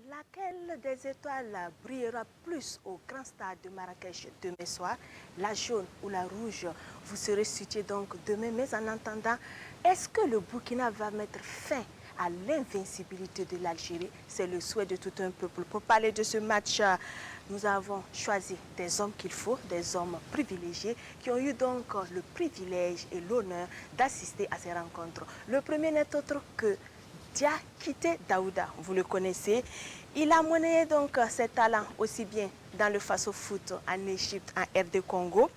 Laquelle des étoiles brillera plus au grand stade de Marrakech demain soir? La jaune ou la rouge? Vous serez situé donc demain, mais en attendant, est-ce que le Burkina va mettre fin à l'invincibilité de l'Algérie? C'est le souhait de tout un peuple. Pour parler de ce match, nous avons choisi des hommes qu'il faut, des hommes privilégiés qui ont eu donc le privilège et l'honneur d'assister à ces rencontres. Le premier n'est autre que Diakité Daouda, vous le connaissez. Il a mené donc ses talents aussi bien dans le Faso-Foot en Égypte, en RD Congo.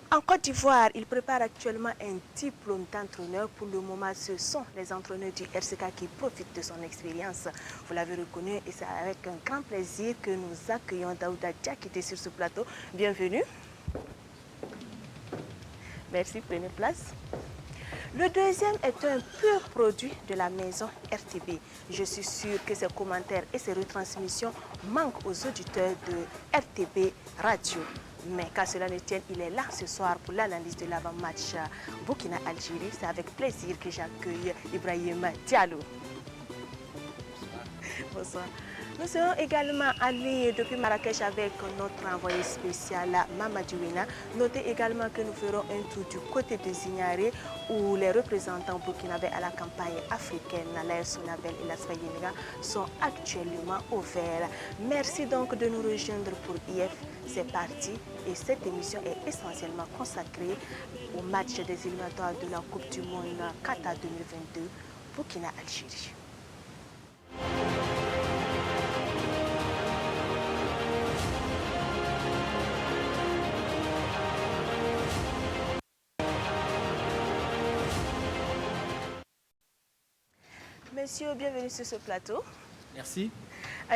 En Côte d'Ivoire, il prépare actuellement un diplôme d'entraîneur. Pour le moment, ce sont les entraîneurs du RCK qui profitent de son expérience. Vous l'avez reconnu et c'est avec un grand plaisir que nous accueillons Daouda Diakité sur ce plateau. Bienvenue. Merci, prenez place. Le deuxième est un pur produit de la maison RTB. Je suis sûre que ses commentaires et ses retransmissions manquent aux auditeurs de RTB Radio. Mais qu'à cela ne tienne, il est là ce soir pour l'analyse de l'avant-match Burkina-Algérie. C'est avec plaisir que j'accueille Ibrahim Diallo. Bonsoir. Nous serons également allés depuis Marrakech avec notre envoyé spécial Mamadou Wina. Notez également que nous ferons un tour du côté de Zignaré où les représentants burkinabés à la campagne africaine, l'Air Sonabel et la Svayéniga, sont actuellement ouverts. Merci donc de nous rejoindre pour IF. C'est parti et cette émission est essentiellement consacrée au match des éliminatoires de la Coupe du Monde Qatar 2022 Burkina-Algérie. Messieurs, bienvenue sur ce plateau. Merci.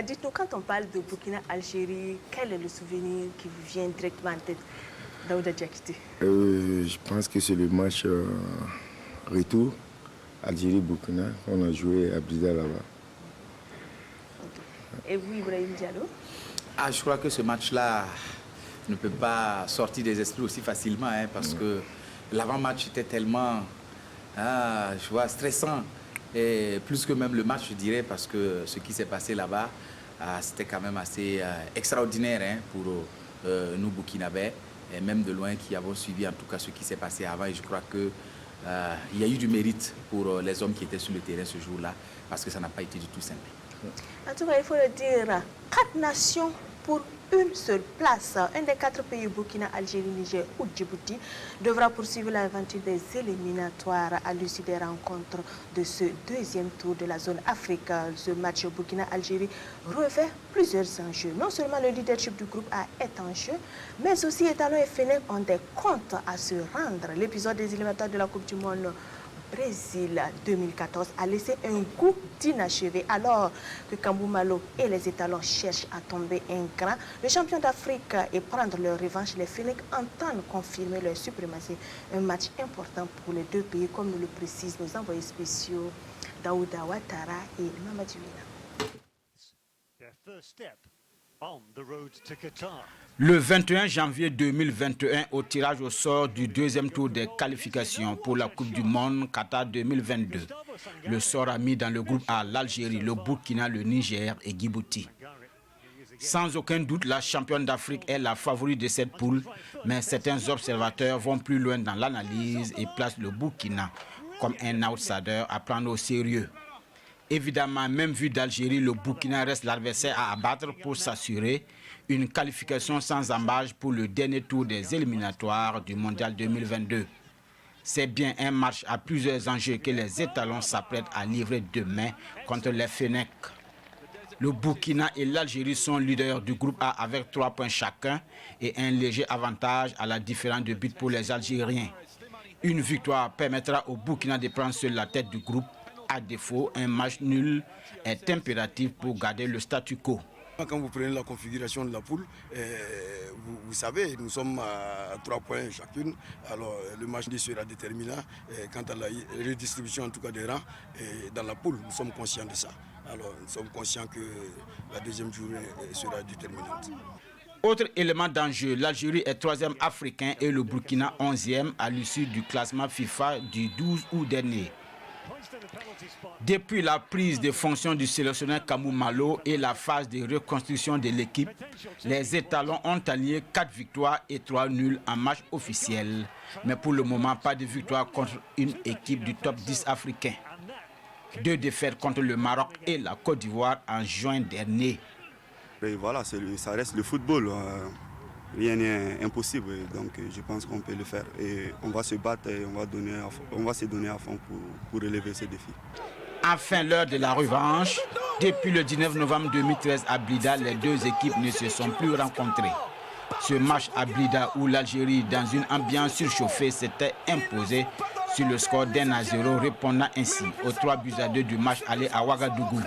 Dites-nous, quand on parle de Burkina-Algérie, quel est le souvenir qui vous vient directement en tête, Daouda Diakité? Je pense que c'est le match retour Algérie-Burkina qu'on a joué à Blida là-bas. Et vous, Ibrahim Diallo? Je crois que ce match-là ne peut pas sortir des esprits aussi facilement parce que l'avant-match était tellement stressant. Et plus que même le match, je dirais, parce que ce qui s'est passé là-bas, c'était quand même assez extraordinaire pour nous, Burkinabés, et même de loin qui avons suivi en tout cas ce qui s'est passé avant. Et je crois qu'il y a eu du mérite pour les hommes qui étaient sur le terrain ce jour-là, parce que ça n'a pas été du tout simple. En tout cas, il faut le dire, 4 nations pour une seule place. Un des 4 pays, Burkina, Algérie, Niger ou Djibouti, devra poursuivre l'aventure des éliminatoires à l'issue des rencontres de ce deuxième tour de la zone Afrique. Ce match Burkina-Algérie revêt plusieurs enjeux. Non seulement le leadership du groupe A est en jeu, mais aussi Étalon et Fenech ont des comptes à se rendre. L'épisode des éliminatoires de la Coupe du Monde Brésil 2014 a laissé un goût d'inachevé alors que Kambou Malo et les étalons cherchent à tomber un grand. Le champion d'Afrique et prendre leur revanche, les Fenech entendent confirmer leur suprématie. Un match important pour les deux pays, comme nous le précisent nos envoyés spéciaux Daouda Ouattara et Mamadou Wina. Le 21 janvier 2021, au tirage au sort du deuxième tour des qualifications pour la Coupe du Monde Qatar 2022, le sort a mis dans le groupe A l'Algérie, le Burkina, le Niger et Djibouti. Sans aucun doute, la championne d'Afrique est la favorite de cette poule, mais certains observateurs vont plus loin dans l'analyse et placent le Burkina comme un outsider à prendre au sérieux. Évidemment, même vu d'Algérie, le Burkina reste l'adversaire à abattre pour s'assurer une qualification sans embâche pour le dernier tour des éliminatoires du Mondial 2022. C'est bien un match à plusieurs enjeux que les étalons s'apprêtent à livrer demain contre les Fenech. Le Burkina et l'Algérie sont leaders du groupe A avec 3 points chacun et un léger avantage à la différence de buts pour les Algériens. Une victoire permettra au Burkina de prendre sur la tête du groupe. À défaut, un match nul est impératif pour garder le statu quo. Quand vous prenez la configuration de la poule, vous savez, nous sommes à 3 points chacune. Alors le match sera déterminant quant à la redistribution en tout cas des rangs. Et dans la poule, nous sommes conscients de ça. Alors nous sommes conscients que la deuxième journée sera déterminante. Autre élément d'enjeu, l'Algérie est 3e africain et le Burkina 11e à l'issue du classement FIFA du 12 août dernier. Depuis la prise de fonction du sélectionneur Kamou Malo et la phase de reconstruction de l'équipe, les étalons ont allié 4 victoires et 3 nuls en match officiel. Mais pour le moment, pas de victoire contre une équipe du top 10 africain. 2 défaites contre le Maroc et la Côte d'Ivoire en juin dernier. Et voilà, ça reste le football. Rien n'est impossible, donc je pense qu'on peut le faire. Et on va se battre et on va se donner à fond pour relever ce défi. Enfin, l'heure de la revanche. Depuis le 19 novembre 2013 à Blida, les 2 équipes ne se sont plus rencontrées. Ce match à Blida où l'Algérie, dans une ambiance surchauffée, s'était imposée sur le score d'1-0, répondant ainsi aux 3-2 du match aller à Ouagadougou.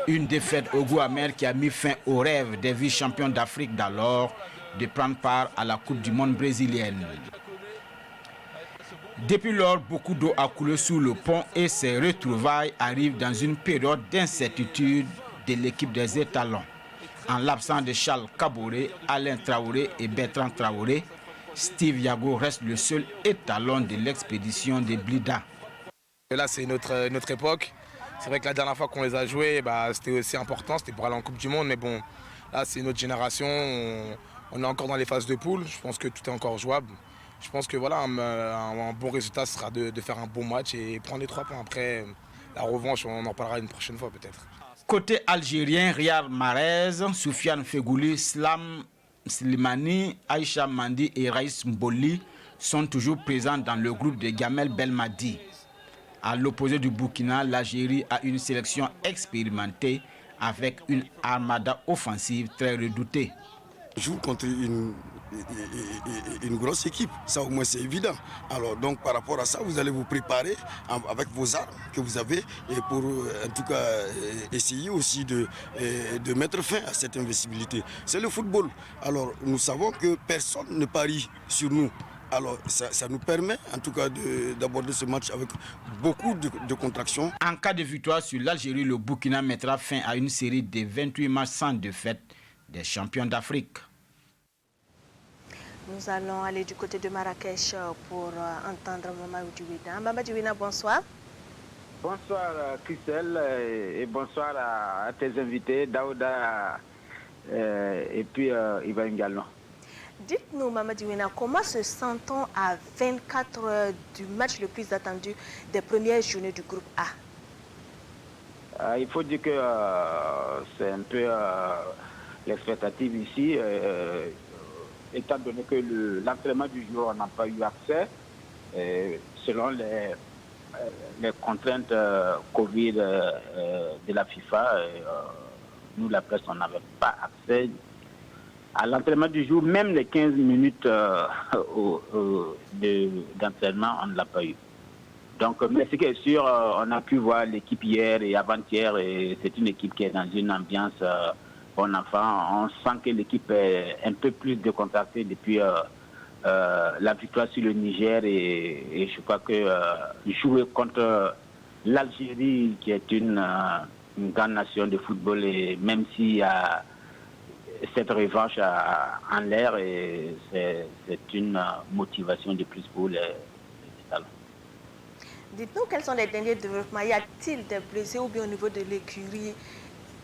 Une défaite au goût amer qui a mis fin au rêve des vice-champions d'Afrique d'alors de prendre part à la Coupe du monde brésilienne. Depuis lors, beaucoup d'eau a coulé sous le pont et ces retrouvailles arrivent dans une période d'incertitude de l'équipe des étalons. En l'absence de Charles Kaboré, Alain Traoré et Bertrand Traoré, Steve Yago reste le seul étalon de l'expédition de Blida. Là, c'est notre époque. C'est vrai que la dernière fois qu'on les a joués, c'était aussi important, c'était pour aller en Coupe du Monde. Mais bon, là, c'est notre génération. On est encore dans les phases de poule. Je pense que tout est encore jouable. Je pense que voilà, un bon résultat sera de faire un bon match et prendre les 3 points. Après, la revanche, on en parlera une prochaine fois peut-être. Côté algérien, Riyad Mahrez, Soufiane Fegouli, Slam Slimani, Aïcha Mandi et Raïs Mboli sont toujours présents dans le groupe de Gamel Belmadi. À l'opposé du Burkina, l'Algérie a une sélection expérimentée avec une armada offensive très redoutée. Joue contre une grosse équipe, ça au moins c'est évident. Alors donc par rapport à ça, vous allez vous préparer avec vos armes que vous avez et pour en tout cas essayer aussi de mettre fin à cette invincibilité. C'est le football. Alors nous savons que personne ne parie sur nous. Alors ça nous permet en tout cas d'aborder ce match avec beaucoup de contraction. En cas de victoire sur l'Algérie, le Burkina mettra fin à une série de 28 matchs sans défaite des champions d'Afrique. Nous allons aller du côté de Marrakech pour entendre Mamadou Diouina. Mamadou Diouina, bonsoir. Bonsoir Christelle et bonsoir à tes invités, Daouda et puis Ivan Gallon. Dites-nous, Mamadou Diouina, comment se sent-on à 24 heures du match le plus attendu des premières journées du groupe A? Il faut dire que c'est un peu l'expectative ici, étant donné que l'entraînement du jour, on n'a pas eu accès, selon les contraintes Covid de la FIFA, nous, la presse, on n'avait pas accès à l'entraînement du jour, même les 15 minutes d'entraînement, on ne l'a pas eu. Donc, mais ce qui est sûr, on a pu voir l'équipe hier et avant-hier, et c'est une équipe qui est dans une ambiance bon enfant. On sent que l'équipe est un peu plus décontractée depuis la victoire sur le Niger, et je crois que jouer contre l'Algérie, qui est une grande nation de football, et même s'il y a cette revanche en l'air, et c'est une motivation de plus pour les talents. Dites-nous quels sont les derniers développements. Y a-t-il des blessés ou bien au niveau de l'écurie,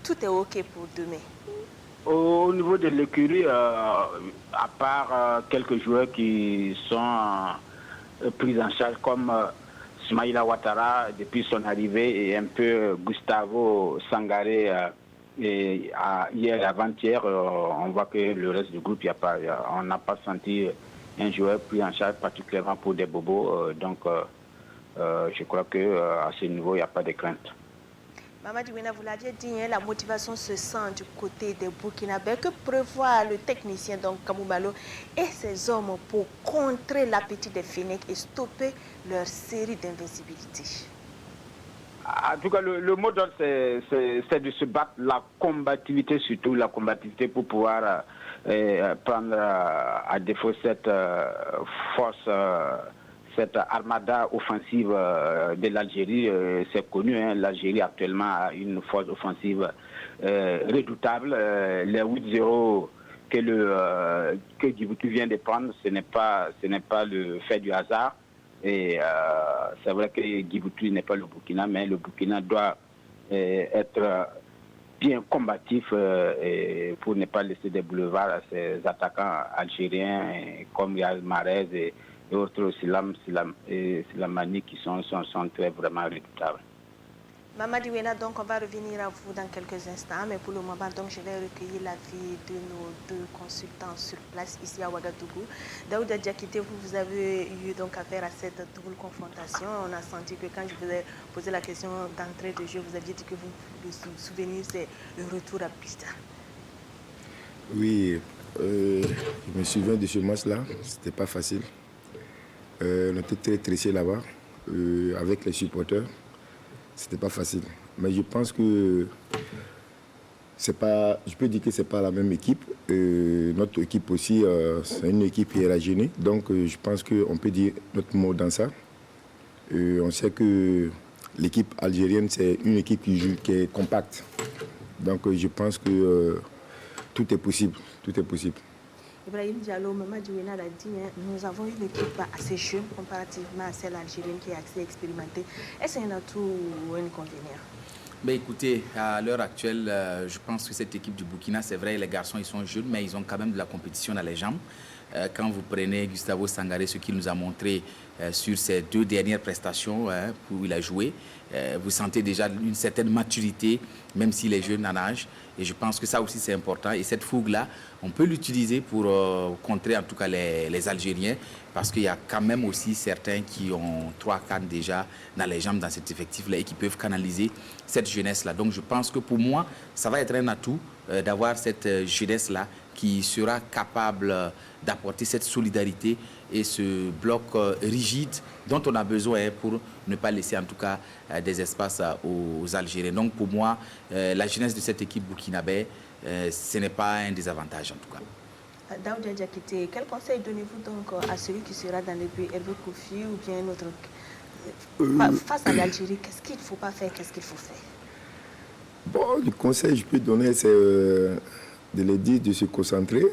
tout est OK pour demain? Au niveau de l'écurie, à part quelques joueurs qui sont pris en charge comme Smaïla Ouattara depuis son arrivée, et un peu Gustavo Sangaré hier et avant-hier, on voit que le reste du groupe, on n'a pas senti un joueur pris en charge particulièrement pour des bobos. Donc je crois qu'à ce niveau, il n'y a pas de crainte. Mamadou Diouina, vous l'aviez dit, la motivation se sent du côté des Burkinabés. Que prévoit le technicien donc Kamou Malo et ses hommes pour contrer l'appétit des Fennecs et stopper leur série d'invincibilité? En tout cas, le mot d'ordre, c'est de se battre, la combativité, surtout la combativité, pour pouvoir prendre à défaut cette force, cette armada offensive de l'Algérie. C'est connu, hein, l'Algérie actuellement a une force offensive redoutable. Les 8-0 que Djibouti vient de prendre, ce n'est pas le fait du hasard. Et c'est vrai que Djibouti n'est pas le Burkina, mais le Burkina doit être bien combatif pour ne pas laisser des boulevards à ses attaquants algériens comme Yal Marez et autres Silamani qui sont très vraiment redoutables. Mamadi Wena, donc on va revenir à vous dans quelques instants, mais pour le moment, donc je vais recueillir l'avis de nos deux consultants sur place ici à Ouagadougou. Daouda Diakité, vous avez eu donc affaire à cette double confrontation. On a senti que quand je vous ai posé la question d'entrée de jeu, vous aviez dit que le souvenir c'est le retour à Pista. Oui, je me souviens de ce match-là, c'était pas facile. On était très tressés là-bas avec les supporters. C'était pas facile. Mais je pense que c'est pas, je peux dire que c'est pas la même équipe. Notre équipe aussi, c'est une équipe hiérarchique. Donc je pense qu'on peut dire notre mot dans ça. On sait que l'équipe algérienne, c'est une équipe qui est compacte. Donc je pense que tout est possible. Tout est possible. Ibrahim Diallo, Mamadi Wena l'a dit, nous avons une équipe assez jeune comparativement à celle algérienne qui est assez expérimentée. Est-ce un atout ou un inconvénient? Ben écoutez, à l'heure actuelle, je pense que cette équipe du Burkina, c'est vrai, les garçons, ils sont jeunes, mais ils ont quand même de la compétition dans les jambes. Quand vous prenez Gustavo Sangaré, ce qu'il nous a montré sur ses 2 dernières prestations où il a joué, vous sentez déjà une certaine maturité, même s'il est jeune en âge. Et je pense que ça aussi, c'est important. Et cette fougue-là, on peut l'utiliser pour contrer en tout cas les Algériens, parce qu'il y a quand même aussi certains qui ont 3 cannes déjà dans les jambes dans cet effectif-là et qui peuvent canaliser cette jeunesse-là. Donc je pense que pour moi, ça va être un atout d'avoir cette jeunesse-là qui sera capable d'apporter cette solidarité et ce bloc rigide dont on a besoin pour ne pas laisser en tout cas des espaces aux Algériens. Donc pour moi, la jeunesse de cette équipe burkinabé, ce n'est pas un désavantage en tout cas. Daouda Diakité, quel conseil donnez-vous donc à celui qui sera dans les buts, Hervé Koufi ou bien notre... Face à l'Algérie, qu'est-ce qu'il ne faut pas faire, qu'est-ce qu'il faut faire? Bon, le conseil que je peux donner, c'est de les dire de se concentrer.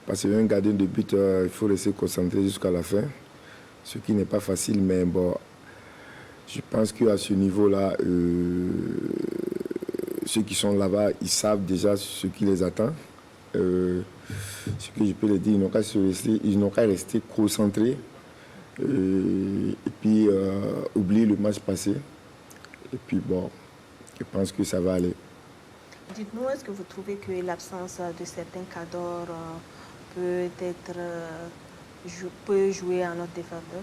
Parce qu'un gardien de but, il faut rester concentré jusqu'à la fin. Ce qui n'est pas facile, mais bon, je pense qu'à ce niveau-là, ceux qui sont là-bas, ils savent déjà ce qui les attend. Ce que je peux les dire, ils n'ont qu'à rester concentrés et puis oublier le match passé. Et puis bon, je pense que ça va aller. Dites-nous, est-ce que vous trouvez que l'absence de certains cadors peut jouer en notre défaveur?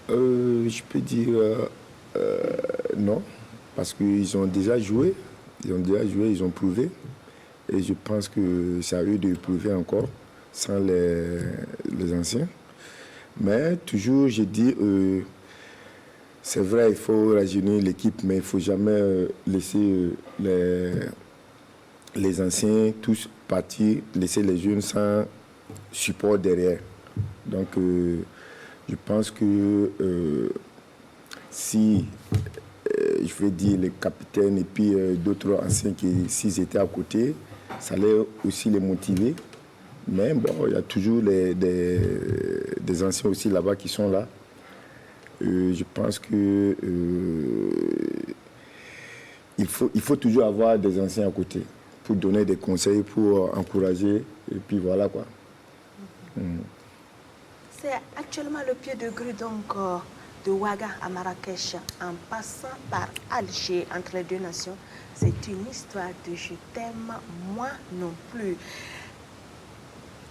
Je peux dire non, parce qu'ils ont déjà joué, ils ont prouvé. Et je pense que c'est à eux de prouver encore, sans les anciens. Mais toujours, je dis, c'est vrai, il faut rajeunir l'équipe, mais il ne faut jamais laisser les anciens tous partir, laisser les jeunes sans support derrière. Donc, je pense que si, je veux dire, les capitaines et puis d'autres anciens qui, s'ils étaient à côté, ça allait aussi les motiver. Mais bon, il y a toujours des anciens aussi là-bas qui sont là. Je pense que il faut toujours avoir des anciens à côté pour donner des conseils, pour encourager, et puis voilà quoi. C'est actuellement le pied de grue donc de Ouaga à Marrakech, en passant par Alger, entre les deux nations. C'est une histoire de je t'aime, moi non plus.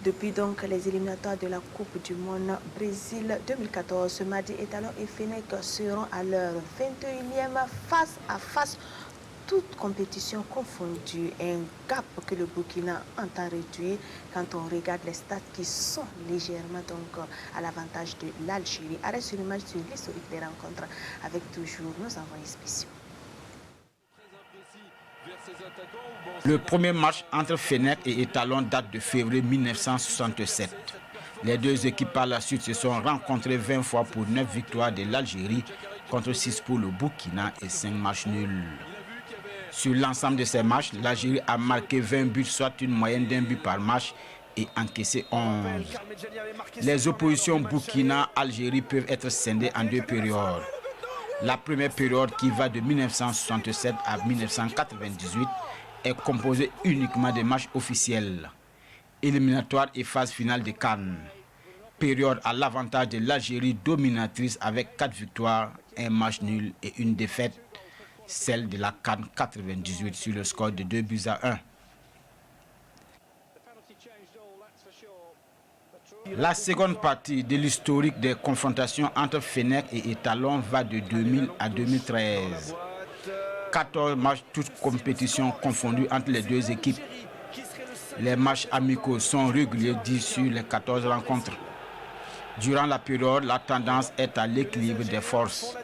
Depuis donc les éliminatoires de la Coupe du Monde Brésil 2014, ce mardi, Étalon et Fenech seront à leur 21e face à face, toute compétition confondue. Un gap que le Burkina entend réduire quand on regarde les stats qui sont légèrement donc à l'avantage de l'Algérie. Arrêt sur l'image sur l'historique des rencontres avec toujours nos envoyés spéciaux. Le premier match entre Fenech et Étalon date de février 1967. Les deux équipes par la suite se sont rencontrées 20 fois pour 9 victoires de l'Algérie contre 6 pour le Burkina et 5 matchs nuls. Sur l'ensemble de ces matchs, l'Algérie a marqué 20 buts, soit une moyenne d'1 but par match, et encaissé 11. Les oppositions Burkina-Algérie peuvent être scindées en deux périodes. La première période, qui va de 1967 à 1998, est composée uniquement de matchs officiels, éliminatoires et phase finale de CAN. Période à l'avantage de l'Algérie dominatrice avec 4 victoires, un match nul et une défaite, celle de la CAN 98 sur le score de 2-1. La seconde partie de l'historique des confrontations entre Fenech et Étalon va de 2000 à 2013. 14 matchs, toutes compétitions confondues entre les deux équipes. Les matchs amicaux sont réguliers 10 sur les 14 rencontres. Durant la période, la tendance est à l'équilibre des forces.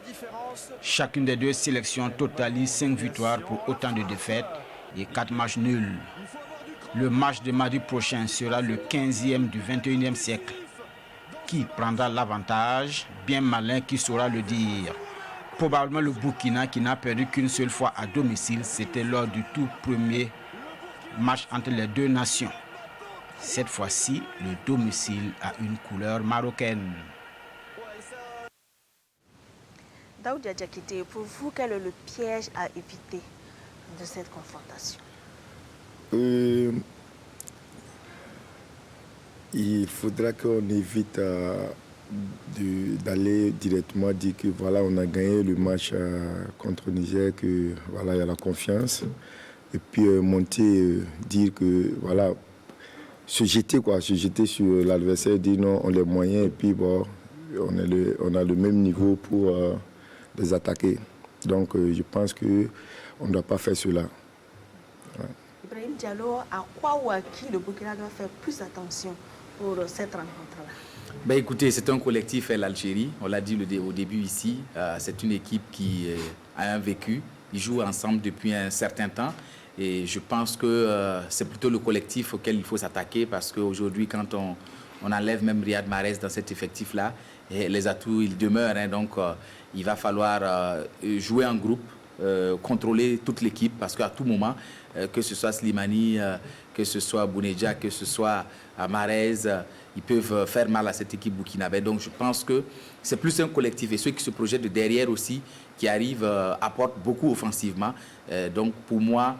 Chacune des deux sélections totalise 5 victoires pour autant de défaites et 4 matchs nuls. Le match de mardi prochain sera le 15e du 21e siècle. Qui prendra l'avantage? Bien malin qui saura le dire. Probablement le Burkina qui n'a perdu qu'une seule fois à domicile. C'était lors du tout premier match entre les deux nations. Cette fois-ci, le domicile a une couleur marocaine. Daouda Diakité, pour vous, quel est le piège à éviter de cette confrontation? Il faudra qu'on évite d'aller directement dire que voilà, on a gagné le match contre Niger, que voilà, il y a la confiance. Et puis monter, dire que voilà, se jeter sur l'adversaire, dire non, on a les moyens et puis bon, on a le même niveau pour les attaquer. Donc je pense qu'on ne doit pas faire cela. Ouais. Ibrahim Diallo, à quoi ou à qui le Burkina doit faire plus attention pour cette rencontre-là? Ben écoutez, c'est un collectif, l'Algérie. On l'a dit au début ici. C'est une équipe qui a un vécu. Ils jouent ensemble depuis un certain temps. Et je pense que c'est plutôt le collectif auquel il faut s'attaquer parce qu'aujourd'hui, quand on enlève même Riyad Mahrez dans cet effectif-là, les atouts, ils demeurent. Hein, donc, il va falloir jouer en groupe, contrôler toute l'équipe parce qu'à tout moment, que ce soit Slimani, que ce soit Bounedjah, que ce soit Mahrez, ils peuvent faire mal à cette équipe burkinabé. Donc je pense que c'est plus un collectif et ceux qui se projettent de derrière aussi, qui arrivent, apportent beaucoup offensivement. Donc pour moi,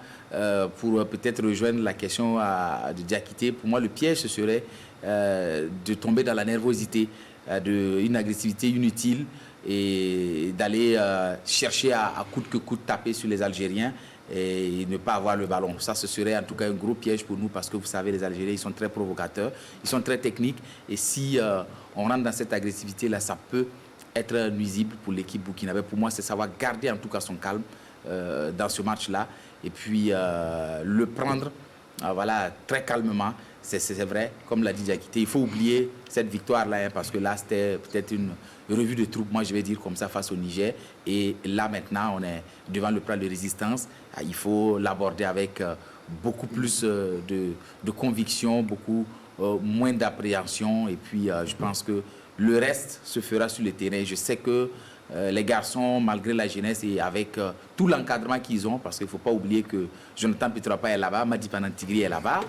pour peut-être rejoindre la question de Diakité, pour moi le piège ce serait de tomber dans la nervosité, une agressivité inutile et d'aller chercher à coûte que coûte taper sur les Algériens et ne pas avoir le ballon. Ça, ce serait en tout cas un gros piège pour nous parce que vous savez, les Algériens, ils sont très provocateurs, ils sont très techniques et si on rentre dans cette agressivité-là, ça peut être nuisible pour l'équipe burkinabé. Pour moi, c'est savoir garder en tout cas son calme dans ce match-là et puis le prendre voilà, très calmement. C'est vrai, comme l'a dit Diakité, il faut oublier cette victoire-là hein, parce que là, c'était peut-être une revue de troupes, moi je vais dire comme ça, face au Niger. Et là, maintenant, on est devant le plan de résistance. Il faut l'aborder avec beaucoup plus de conviction, beaucoup moins d'appréhension. Et puis, je pense que le reste se fera sur le terrain. Je sais que les garçons, malgré la jeunesse et avec tout l'encadrement qu'ils ont, parce qu'il ne faut pas oublier que Jonathan Petrapa est là-bas, Madi Panantigri est là-bas,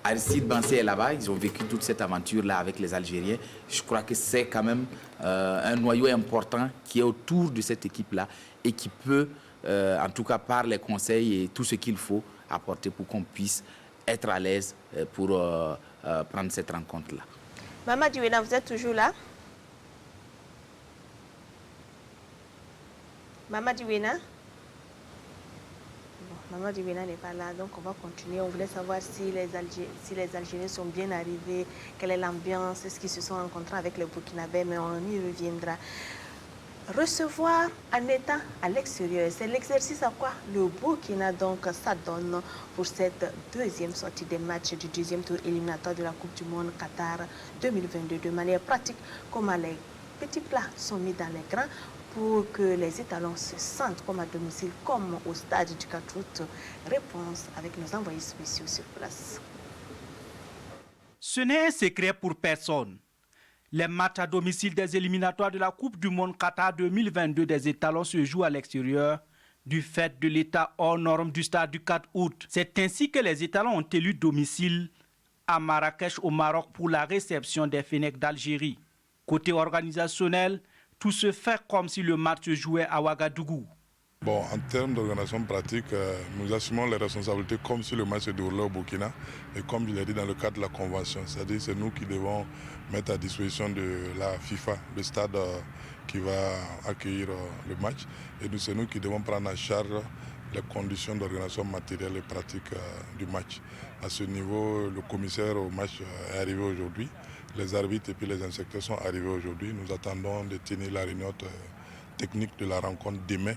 Aristide Bansé est là-bas, ils ont vécu toute cette aventure-là avec les Algériens. Je crois que c'est quand même un noyau important qui est autour de cette équipe-là et qui peut, en tout cas par les conseils et tout ce qu'il faut, apporter pour qu'on puisse être à l'aise pour prendre cette rencontre-là. Maman Diouena, vous êtes toujours là? Maman Diouena? Maman Diouena n'est pas là, donc on va continuer. On voulait savoir si les Algériens sont bien arrivés, quelle est l'ambiance, est-ce qu'ils se sont rencontrés avec les Burkinabés, mais on y reviendra. Recevoir en étant à l'extérieur, c'est l'exercice à quoi le Burkina donc s'adonne pour cette deuxième sortie des matchs du deuxième tour éliminatoire de la Coupe du Monde Qatar 2022 de manière pratique, comment les petits plats sont mis dans les grands pour que les étalons se sentent comme à domicile, comme au stade du 4 août. Réponse avec nos envoyés spéciaux sur place. Ce n'est un secret pour personne. Les matchs à domicile des éliminatoires de la Coupe du Monde Qatar 2022 des étalons se jouent à l'extérieur du fait de l'état hors norme du stade du 4 août. C'est ainsi que les étalons ont élu domicile à Marrakech au Maroc pour la réception des Fennecs d'Algérie. Côté organisationnel, tout se fait comme si le match se jouait à Ouagadougou. Bon, en termes d'organisation pratique, nous assumons les responsabilités comme si le match se déroulait au Burkina et comme je l'ai dit dans le cadre de la convention. C'est-à-dire que c'est nous qui devons mettre à disposition de la FIFA le stade qui va accueillir le match et c'est nous qui devons prendre en charge les conditions d'organisation matérielle et pratique du match. À ce niveau, le commissaire au match est arrivé aujourd'hui, les arbitres et puis les inspecteurs sont arrivés aujourd'hui. Nous attendons de tenir la réunion technique de la rencontre demain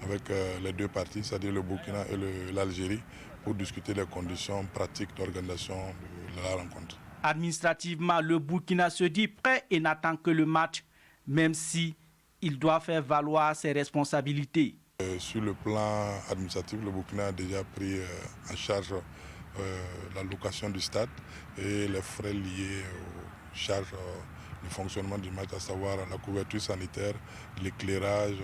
avec les deux parties, c'est-à-dire le Burkina et l'Algérie, pour discuter des conditions pratiques d'organisation de la rencontre. Administrativement, le Burkina se dit prêt et n'attend que le match, même si il doit faire valoir ses responsabilités. Sur le plan administratif, le Burkina a déjà pris en charge la location du stade et les frais liés aux charges du fonctionnement du match, à savoir la couverture sanitaire, l'éclairage,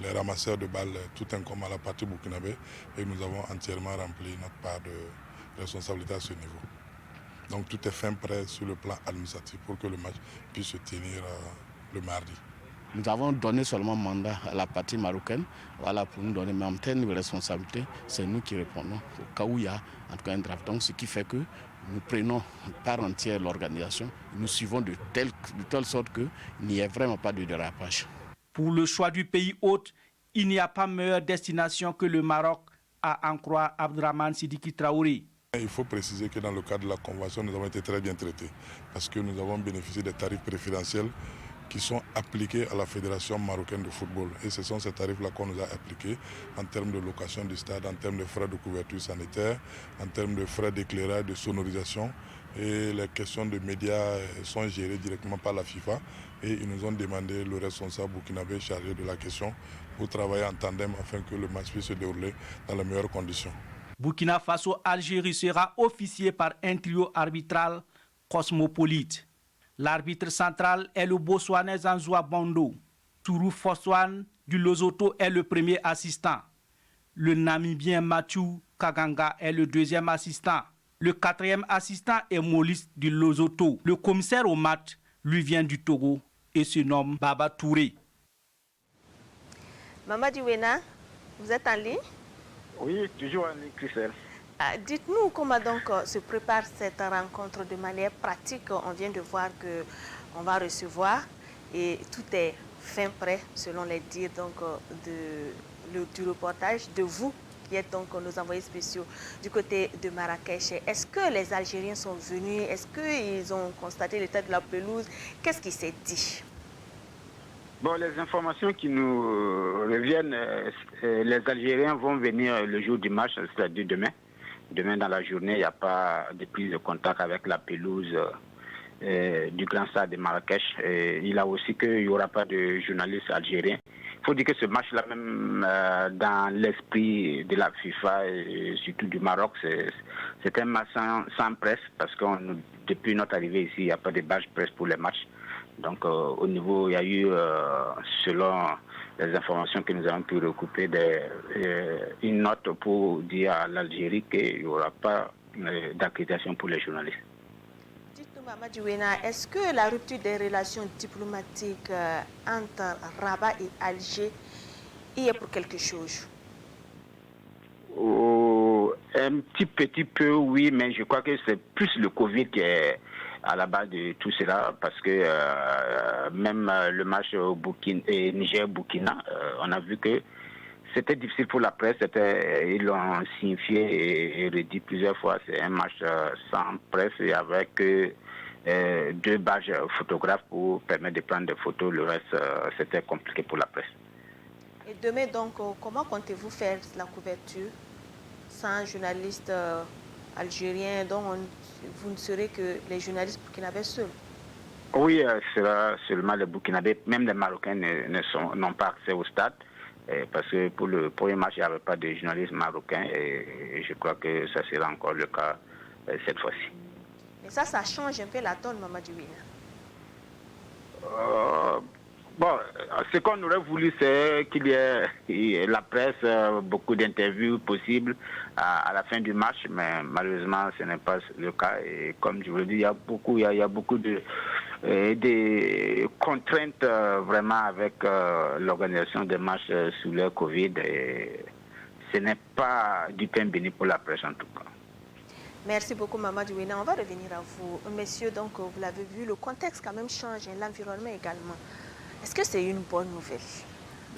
les ramasseurs de balles, tout incombe à la partie burkinabé, et nous avons entièrement rempli notre part de responsabilité à ce niveau. Donc tout est fin prêt sur le plan administratif pour que le match puisse se tenir le mardi. Nous avons donné seulement mandat à la partie marocaine, voilà, pour nous donner, mais en termes de responsabilité, c'est nous qui répondons au cas où il y a en tout cas un draft. Donc ce qui fait que nous prenons part entière l'organisation, nous suivons de telle sorte qu'il n'y ait vraiment pas de dérapage. Pour le choix du pays hôte, il n'y a pas meilleure destination que le Maroc, à en croire Abdrahmane Sidiki Traoré. Il faut préciser que dans le cadre de la convention, nous avons été très bien traités parce que nous avons bénéficié des tarifs préférentiels qui sont appliqués à la Fédération marocaine de football. Et ce sont ces tarifs-là qu'on nous a appliqués en termes de location du stade, en termes de frais de couverture sanitaire, en termes de frais d'éclairage, de sonorisation. Et les questions de médias sont gérées directement par la FIFA. Et ils nous ont demandé le responsable burkinabé chargé de la question pour travailler en tandem afin que le match puisse se dérouler dans les meilleures conditions. Burkina Faso-Algérie sera officié par un trio arbitral cosmopolite. L'arbitre central est le Botswanais Anzoua Bondo. Tourou Foswan du Lesotho est le premier assistant. Le Namibien Mathieu Kaganga est le deuxième assistant. Le quatrième assistant est Molis du Lesotho. Le commissaire au match lui vient du Togo et se nomme Baba Touré. Mamadi Wena, vous êtes en ligne? Oui, toujours en ligne, Christelle. Dites-nous comment donc se prépare cette rencontre de manière pratique. On vient de voir qu'on va recevoir et tout est fin prêt selon les dires donc, du reportage de vous qui êtes donc nos envoyés spéciaux du côté de Marrakech. Est-ce que les Algériens sont venus? Est-ce qu'ils ont constaté l'état de la pelouse? Qu'est-ce qui s'est dit? Bon, les informations qui nous reviennent, les Algériens vont venir le jour du match, c'est-à-dire demain. Demain dans la journée, il n'y a pas de prise de contact avec la pelouse du Grand Stade de Marrakech. Il a aussi qu'il n'y aura pas de journalistes algériens. Il faut dire que ce match-là, même dans l'esprit de la FIFA et surtout du Maroc, c'est un match sans presse parce que depuis notre arrivée ici, il n'y a pas de badge presse pour les matchs. Donc au niveau, il y a eu, selon les informations que nous avons pu recouper, une note pour dire à l'Algérie qu'il n'y aura pas d'accréditation pour les journalistes. Dites-nous, Mamadi Wena, est-ce que la rupture des relations diplomatiques entre Rabat et Alger y est pour quelque chose? Un petit peu, oui, mais je crois que c'est plus le Covid qui est à la base de tout cela, parce que même le match au Niger-Burkina, on a vu que c'était difficile pour la presse, ils l'ont signifié et redit plusieurs fois, c'est un match sans presse et avec 2 badges photographes pour permettre de prendre des photos, le reste c'était compliqué pour la presse. Et demain donc, comment comptez-vous faire la couverture sans journalistes algériens, donc vous ne serez que les journalistes burkinabés seuls? Oui, ce sera seulement les Burkinabés, même les Marocains n'ont pas accès au stade, parce que pour le premier match, il n'y avait pas de journalistes marocains, et je crois que ça sera encore le cas cette fois-ci. Mais ça change un peu la donne, Mamadi Wena. Bon, ce qu'on aurait voulu, c'est qu'il y ait la presse, beaucoup d'interviews possibles à la fin du match, mais malheureusement, ce n'est pas le cas. Et comme je vous le dis, il y a beaucoup de contraintes vraiment avec l'organisation des matchs sous le Covid. Et ce n'est pas du pain béni pour la presse en tout cas. Merci beaucoup, Mamadou Ouena. On va revenir à vous. Messieurs, donc, vous l'avez vu, le contexte quand même change, l'environnement également. Est-ce que c'est une bonne nouvelle?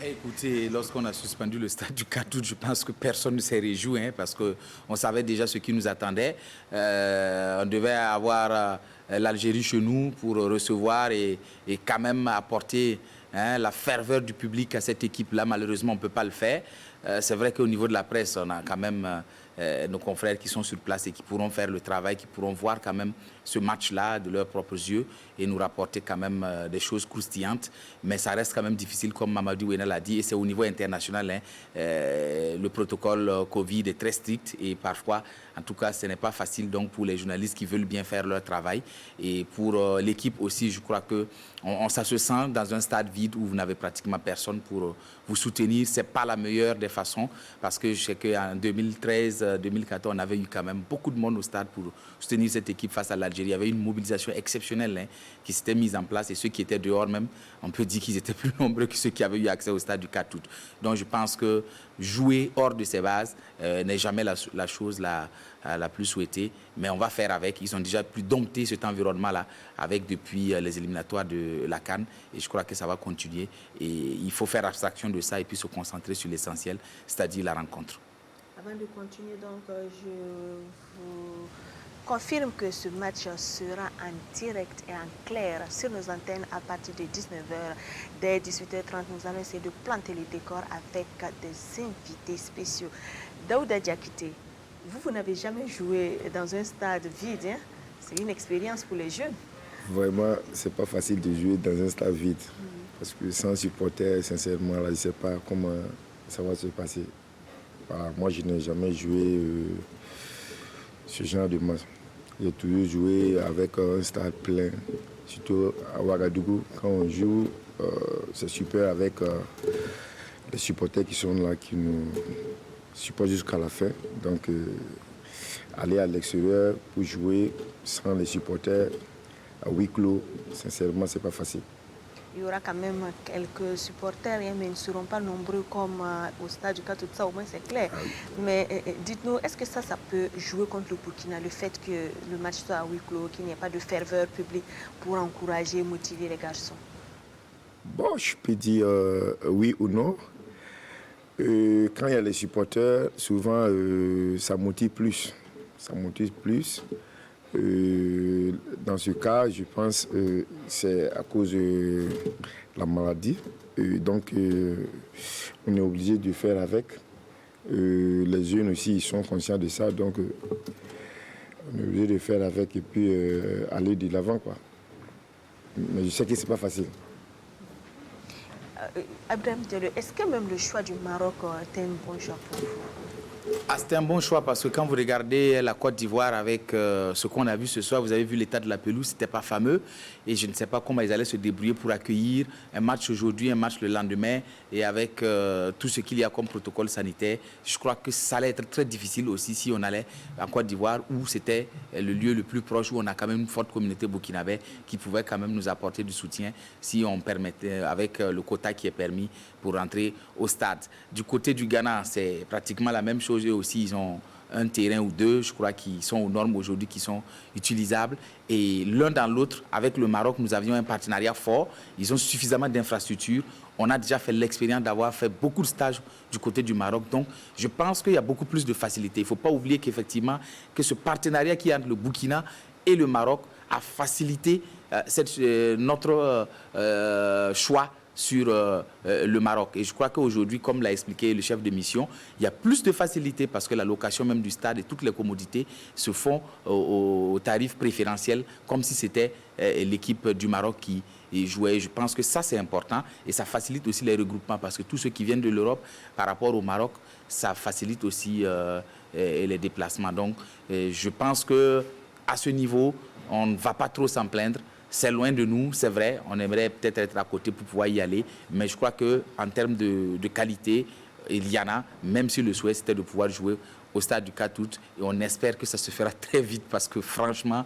Écoutez, lorsqu'on a suspendu le stade du 4 août, je pense que personne ne s'est réjoui, hein, parce qu'on savait déjà ce qui nous attendait. On devait avoir l'Algérie chez nous pour recevoir et quand même apporter la ferveur du public à cette équipe-là. Malheureusement, on ne peut pas le faire. C'est vrai qu'au niveau de la presse, on a quand même nos confrères qui sont sur place et qui pourront faire le travail, qui pourront voir quand même ce match-là de leurs propres yeux et nous rapporter quand même des choses croustillantes. Mais ça reste quand même difficile, comme Mamadou Ouena l'a dit, et c'est au niveau international. Hein, le protocole Covid est très strict et parfois, en tout cas, ce n'est pas facile donc, pour les journalistes qui veulent bien faire leur travail. Et pour l'équipe aussi, je crois que ça se sent dans un stade vide où vous n'avez pratiquement personne pour vous soutenir. Ce n'est pas la meilleure des façons, parce que je sais qu'en 2013-2014, on avait eu quand même beaucoup de monde au stade pour soutenir cette équipe face à l'Algérie. Il y avait une mobilisation exceptionnelle hein, qui s'était mise en place et ceux qui étaient dehors même, on peut dire qu'ils étaient plus nombreux que ceux qui avaient eu accès au stade du 4 août. Donc je pense que jouer hors de ces bases n'est jamais la chose la plus souhaitée, mais on va faire avec. Ils ont déjà plus dompté cet environnement-là avec depuis les éliminatoires de la CAN et je crois que ça va continuer et il faut faire abstraction de ça et puis se concentrer sur l'essentiel, c'est-à-dire la rencontre. Avant de continuer, donc, je vous confirme que ce match sera en direct et en clair sur nos antennes à partir de 19h. Dès 18h30, nous allons essayer de planter les décors avec des invités spéciaux. Daouda Diakité, vous n'avez jamais joué dans un stade vide, hein? C'est une expérience pour les jeunes. Vraiment, c'est pas facile de jouer dans un stade vide. Parce que sans supporter, sincèrement, là, je ne sais pas comment ça va se passer. Voilà, moi, je n'ai jamais joué ce genre de match. J'ai toujours joué avec un stade plein. Surtout à Ouagadougou, quand on joue, c'est super avec les supporters qui sont là, qui nous supportent jusqu'à la fin. Donc, aller à l'extérieur pour jouer sans les supporters à huis clos, sincèrement, c'est pas facile. Il y aura quand même quelques supporters, hein, mais ils ne seront pas nombreux comme au stade du 4 août, ça au moins c'est clair. Ah oui. Mais dites-nous, est-ce que ça peut jouer contre le Burkina, le fait que le match soit à huis clos, qu'il n'y ait pas de ferveur publique pour encourager, motiver les garçons? Bon, je peux dire oui ou non. Quand il y a les supporters, souvent ça motive plus. Ça motive plus. Dans ce cas, je pense que c'est à cause de la maladie. Donc, on est obligé de faire avec. Les jeunes aussi, ils sont conscients de ça. Donc, on est obligé de faire avec et puis aller de l'avant, quoi. Mais je sais que ce n'est pas facile. Abraham Diallo, est-ce que même le choix du Maroc est un bon choix pour vous? C'était un bon choix parce que quand vous regardez la Côte d'Ivoire avec ce qu'on a vu ce soir, vous avez vu l'état de la pelouse, c'était pas fameux et je ne sais pas comment ils allaient se débrouiller pour accueillir un match aujourd'hui, un match le lendemain et avec tout ce qu'il y a comme protocole sanitaire. Je crois que ça allait être très difficile aussi si on allait en Côte d'Ivoire où c'était le lieu le plus proche, où on a quand même une forte communauté burkinabé qui pouvait quand même nous apporter du soutien si on permettait, avec le quota qui est permis pour rentrer au stade. Du côté du Ghana, c'est pratiquement la même chose. Eux aussi, ils ont un terrain ou deux, je crois, qui sont aux normes aujourd'hui, qui sont utilisables. Et l'un dans l'autre, avec le Maroc, nous avions un partenariat fort. Ils ont suffisamment d'infrastructures. On a déjà fait l'expérience d'avoir fait beaucoup de stages du côté du Maroc. Donc, je pense qu'il y a beaucoup plus de facilité. Il ne faut pas oublier qu'effectivement, que ce partenariat qui est entre le Burkina et le Maroc a facilité notre choix sur le Maroc. Et je crois qu'aujourd'hui, comme l'a expliqué le chef de mission, il y a plus de facilité parce que la location même du stade et toutes les commodités se font au tarif préférentiel, comme si c'était l'équipe du Maroc qui jouait. Je pense que ça, c'est important et ça facilite aussi les regroupements parce que tous ceux qui viennent de l'Europe par rapport au Maroc, ça facilite aussi les déplacements. Donc, je pense qu'à ce niveau, on ne va pas trop s'en plaindre. c'est loin de nous, c'est vrai. On aimerait peut-être être à côté pour pouvoir y aller. Mais je crois qu'en termes de qualité, il y en a, même si le souhait c'était de pouvoir jouer au stade du 4 août. Et on espère que ça se fera très vite parce que franchement,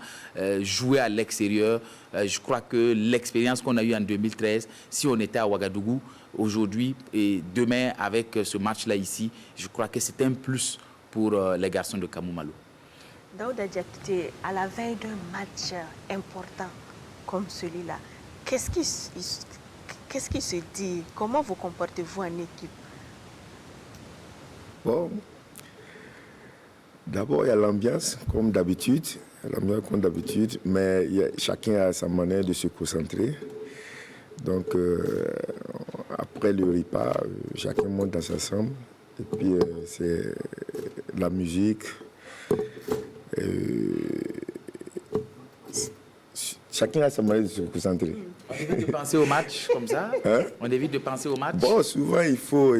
jouer à l'extérieur, je crois que l'expérience qu'on a eue en 2013, si on était à Ouagadougou aujourd'hui et demain avec ce match-là ici, je crois que c'est un plus pour les garçons de Kamou Malo. Daouda Diakité, à la veille d'un match important comme celui-là, qu'est-ce qui se dit? Comment vous comportez-vous en équipe? Bon, d'abord, il y a l'ambiance, comme d'habitude. Mais chacun a sa manière de se concentrer. Donc, après le repas, chacun monte dans sa chambre. Et puis, c'est la musique. Chacun a sa manière de se concentrer. On évite de penser au match comme ça. Hein? On évite de penser au match. Bon, souvent, il faut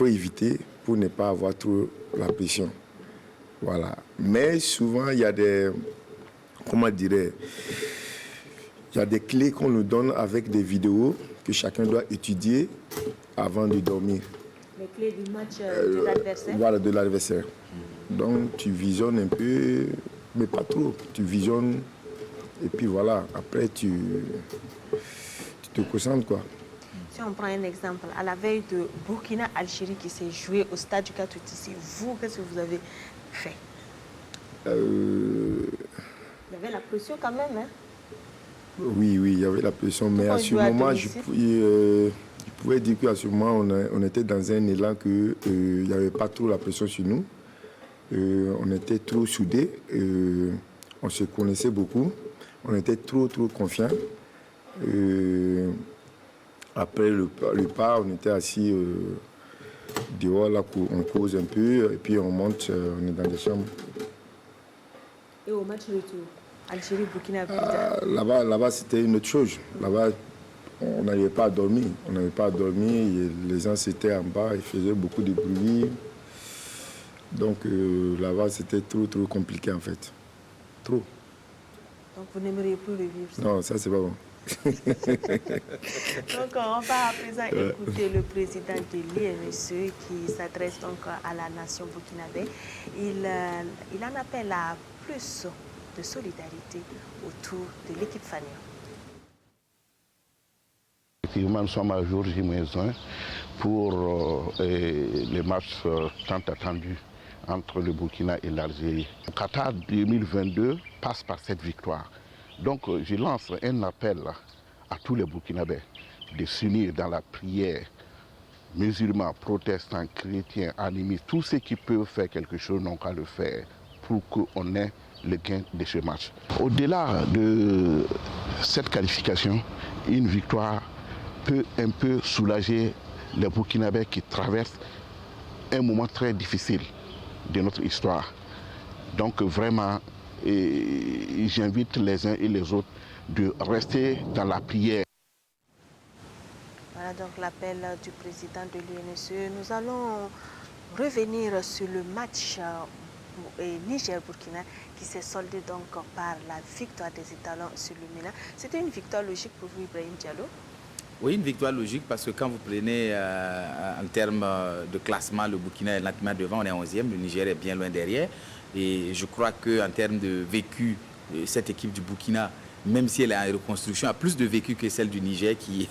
éviter pour ne pas avoir trop la pression. Voilà. Mais souvent, il y a des... Comment dirais-je? Il y a des clés qu'on nous donne avec des vidéos que chacun doit étudier avant de dormir. Les clés du match de l'adversaire? Voilà, de l'adversaire. Donc, tu visionnes un peu, mais pas trop. Tu visionnes et puis voilà, après, tu te concentres, quoi. Si on prend un exemple, à la veille de Burkina-Algérie qui s'est joué au stade du 4 août ici, vous, qu'est-ce que vous avez fait? Il y avait la pression quand même, hein? Oui, il y avait la pression, mais à ce moment, je pouvais dire qu'à ce moment, on était dans un élan qu'il n'y avait pas trop la pression sur nous. On était trop soudés, on se connaissait beaucoup, on était trop confiants. Après le repas, on était assis dehors, là, on cause un peu, et puis on monte, on est dans des chambres. Et au match retour, Algérie-Burkina Faso? Là-bas, c'était une autre chose. Là-bas, on n'arrivait pas à dormir. Les gens étaient en bas, ils faisaient beaucoup de bruit. Donc là-bas, c'était trop compliqué en fait. Trop. Donc vous n'aimeriez plus le vivre? Ça? Non, ça c'est pas bon. Donc on va à présent écouter le président de l'INSE qui s'adresse donc à la nation burkinabé. Il en appelle à plus de solidarité autour de l'équipe Fanion. Effectivement, nous sommes à jour J-1 pour les matchs tant attendus entre le Burkina et l'Algérie. Qatar 2022 passe par cette victoire. Donc je lance un appel à tous les Burkinabés de s'unir dans la prière, musulmans, protestants, chrétiens, animistes, tous ceux qui peuvent faire quelque chose n'ont qu'à le faire pour qu'on ait le gain de ce match. Au-delà de cette qualification, une victoire peut un peu soulager les Burkinabés qui traversent un moment très difficile de notre histoire. Donc vraiment, j'invite les uns et les autres de rester dans la prière. Voilà donc l'appel du président de l'UNSE. Nous allons revenir sur le match Niger-Burkina qui s'est soldé donc par la victoire des Étalons sur le MENA. C'était une victoire logique pour vous, Ibrahim Diallo? Oui, une victoire logique parce que quand vous prenez en termes de classement, le Burkina est nettement devant, on est 11e, le Niger est bien loin derrière. Et je crois qu'en termes de vécu, cette équipe du Burkina, même si elle est en reconstruction, a plus de vécu que celle du Niger qui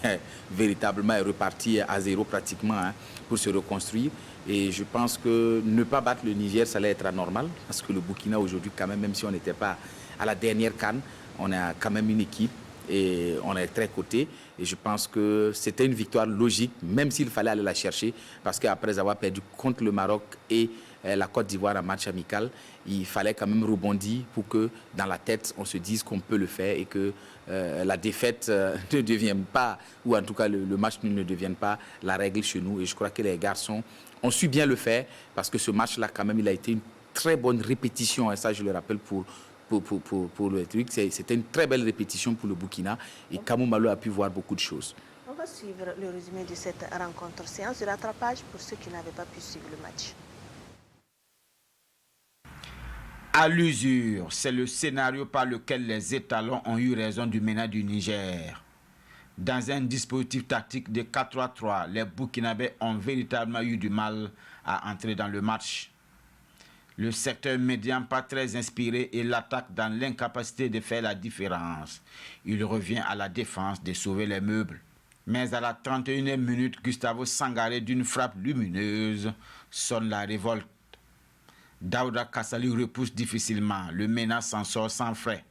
véritablement est repartie à zéro pratiquement pour se reconstruire. Et je pense que ne pas battre le Niger, ça allait être anormal parce que le Burkina aujourd'hui, quand même si on n'était pas à la dernière CAN, on a quand même une équipe. Et on est très coté. Et je pense que c'était une victoire logique, même s'il fallait aller la chercher, parce qu'après avoir perdu contre le Maroc et la Côte d'Ivoire en match amical, il fallait quand même rebondir pour que dans la tête, on se dise qu'on peut le faire et que la défaite ne devienne pas, ou en tout cas le match ne devienne pas la règle chez nous. Et je crois que les garçons ont su bien le faire, parce que ce match-là, quand même, il a été une très bonne répétition. Et ça, je le rappelle pour le truc. C'était une très belle répétition pour le Burkina et Kamou Malo a pu voir beaucoup de choses. On va suivre le résumé de cette rencontre. Séance de rattrapage pour ceux qui n'avaient pas pu suivre le match. À l'usure, c'est le scénario par lequel les étalons ont eu raison du MENA du Niger. Dans un dispositif tactique de 4-3-3, les Burkinabés ont véritablement eu du mal à entrer dans le match. Le secteur médian pas très inspiré et l'attaque dans l'incapacité de faire la différence. Il revient à la défense de sauver les meubles. Mais à la 31e minute, Gustavo Sangaré d'une frappe lumineuse sonne la révolte. Daouda Kassali repousse difficilement. Le MENA s'en sort sans frais.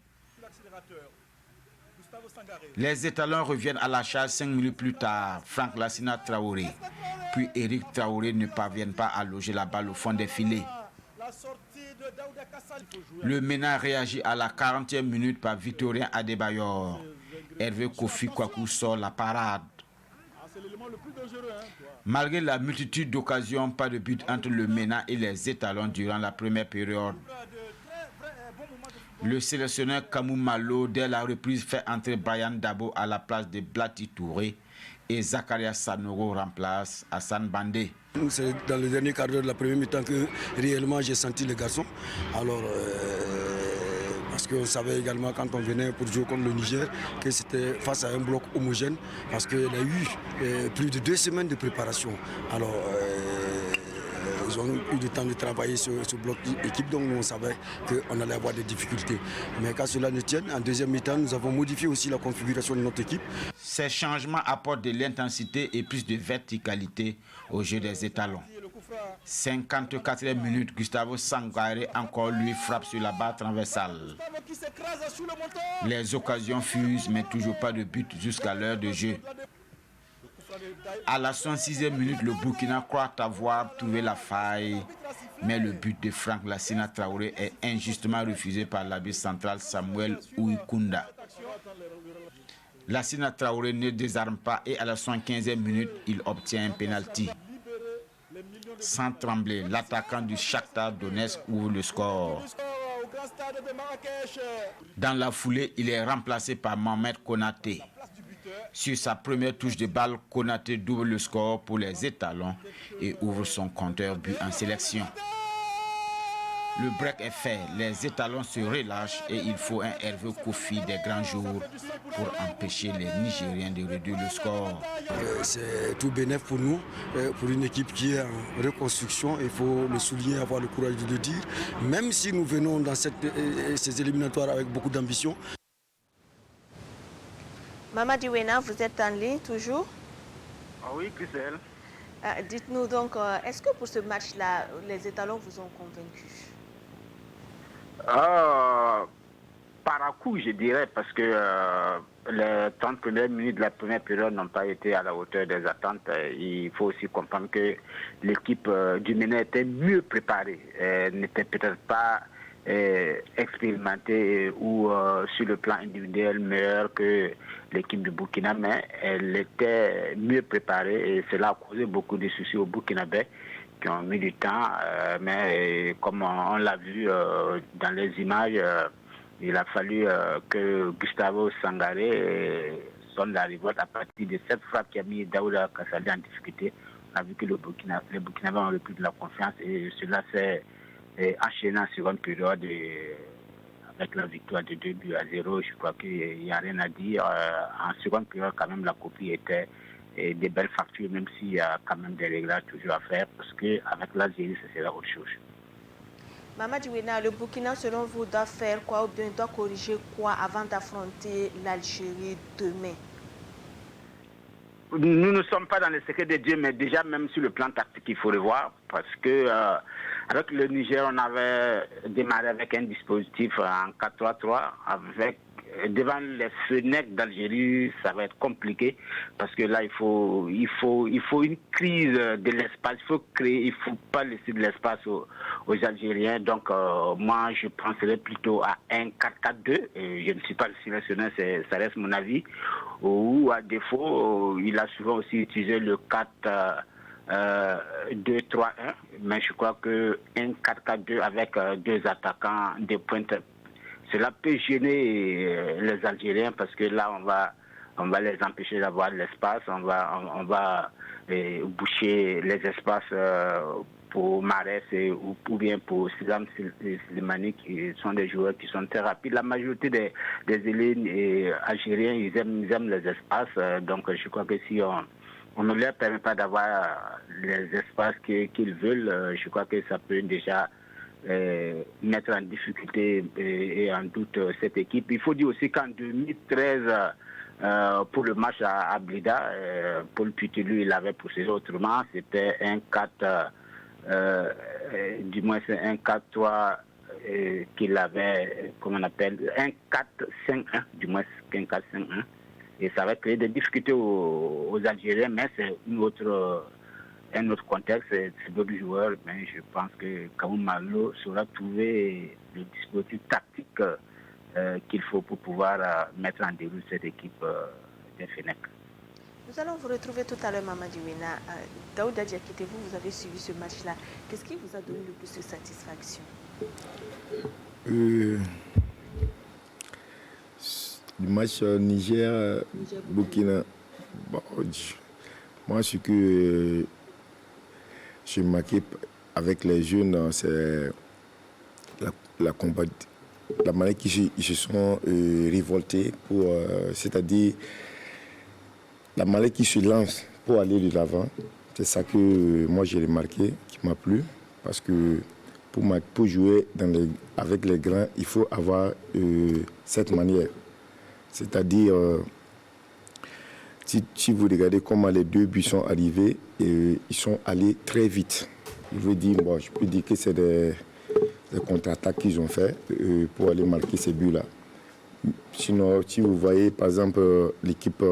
Les étalons reviennent à la charge 5 minutes plus tard. Franck Lassina Traoré. Puis Eric Traoré ne parviennent pas à loger la balle au fond des filets. Le MENA réagit à la 40e minute par Victorien Adebayor. Hervé Kofi Kwaku sort la parade. Malgré la multitude d'occasions, pas de but entre le MENA et les étalons durant la première période. Le sélectionneur Kamou Malo, dès la reprise, fait entrer Brian Dabo à la place de Blati Touré et Zakaria Sanogo remplace Hassan Bandé. C'est dans le dernier quart d'heure de la première mi-temps que réellement j'ai senti les garçons. Alors, parce qu'on savait également quand on venait pour jouer contre le Niger que c'était face à un bloc homogène parce qu'il y a eu plus de 2 semaines de préparation. Alors, ils ont eu le temps de travailler sur ce bloc équipe, donc nous on savait qu'on allait avoir des difficultés. Mais qu'à cela ne tienne, en deuxième mi-temps, nous avons modifié aussi la configuration de notre équipe. Ces changements apportent de l'intensité et plus de verticalité au jeu des étalons. 54e minute, Gustavo Sangaré encore lui frappe sur la barre transversale. Les occasions fusent, mais toujours pas de but jusqu'à l'heure de jeu. À la 66e minute, le Burkina croit avoir trouvé la faille, mais le but de Franck Lassina Traoré est injustement refusé par l'arbitre central Samuel Ouikunda. Lassina Traoré ne désarme pas et à la 75e minute, il obtient un pénalty. Sans trembler, l'attaquant du Shakhtar Donetsk ouvre le score. Dans la foulée, il est remplacé par Mohamed Konaté. Sur sa première touche de balle, Konaté double le score pour les étalons et ouvre son compteur but en sélection. Le break est fait, les étalons se relâchent et il faut un Hervé Kofi des grands jours pour empêcher les Nigériens de réduire le score. C'est tout bénéf pour nous, pour une équipe qui est en reconstruction, il faut le souligner, avoir le courage de le dire. Même si nous venons dans ces éliminatoires avec beaucoup d'ambition. Mamadi Wena, vous êtes en ligne toujours? Oui, Christelle. Dites-nous donc, est-ce que pour ce match-là, les étalons vous ont convaincus? Par à coup, je dirais, parce que les 30 premières minutes de la première période n'ont pas été à la hauteur des attentes. Il faut aussi comprendre que l'équipe du MENA était mieux préparée, n'était peut-être pas expérimentée ou sur le plan individuel meilleure que l'équipe du Burkina, mais elle était mieux préparée et cela a causé beaucoup de soucis aux Burkinabés qui ont mis du temps, mais comme on l'a vu dans les images, il a fallu que Gustavo Sangaré sonne la révolte à partir de cette frappe qui a mis Daouda Kassali en difficulté. On a vu que les Burkinabés ont repris de la confiance et cela s'est enchaîné en seconde période avec la victoire de 2-0. Je crois qu'il n'y a rien à dire. En seconde période, quand même, la copie était des belles factures, même s'il y a quand même des réglages toujours à faire, parce qu'avec l'Algérie, ce sera autre chose. Mamadi Wena, le Burkina, selon vous, doit faire quoi ou bien doit corriger quoi avant d'affronter l'Algérie demain? Nous ne sommes pas dans le secret des dieux, mais déjà même sur le plan tactique, il faut le voir, parce que avec le Niger, on avait démarré avec un dispositif en 4-3-3, avec devant les fenêtres d'Algérie, ça va être compliqué parce que là, il faut une crise de l'espace. Il faut créer, il faut pas laisser de l'espace aux Algériens. Donc, moi, je penserais plutôt à un 4-4-2. Je ne suis pas le sélectionneur, ça reste mon avis. Ou à défaut, il a souvent aussi utilisé le 4-2-3-1. Mais je crois que un 4-4-2 avec deux attaquants, des pointes, cela peut gêner les Algériens parce que là, on va les empêcher d'avoir de l'espace, on va boucher les espaces pour Marès ou bien pour Sidam Slimani, qui sont des joueurs qui sont très rapides. La majorité des ailiers algériens, ils aiment les espaces. Donc je crois que si on ne leur permet pas d'avoir les espaces qu'ils veulent, je crois que ça peut déjà mettre en difficulté et en doute cette équipe. Il faut dire aussi qu'en 2013, pour le match à Blida, Paul Putelu, il avait procédé autrement. C'était un 4, du moins c'est un 4-3 qu'il avait, comment on appelle, un 4-5-1, du moins qu'un 4-5-1. Et ça va créer des difficultés aux Algériens, mais c'est un autre contexte, c'est d'autres joueurs. Mais je pense que Kamou Malo saura trouver le dispositif tactique qu'il faut pour pouvoir mettre en déroute cette équipe de Fenech. Nous allons vous retrouver tout à l'heure, Mamadi Wina. Daouda Diakité, vous avez suivi ce match-là. Qu'est-ce qui vous a donné le plus de satisfaction? Le match Niger-Burkina, moi ce que j'ai marqué avec les jeunes, c'est la manière qu'ils se sont révoltés, c'est-à-dire la manière qu'ils se lancent pour aller de l'avant. C'est ça que moi j'ai remarqué, qui m'a plu, parce que pour jouer avec les grands, il faut avoir cette manière. C'est-à-dire, si vous regardez comment les deux buts sont arrivés, ils sont allés très vite. Je veux dire, je peux dire que c'est des contre-attaques qu'ils ont fait pour aller marquer ces buts-là. Sinon, si vous voyez, par exemple, l'équipe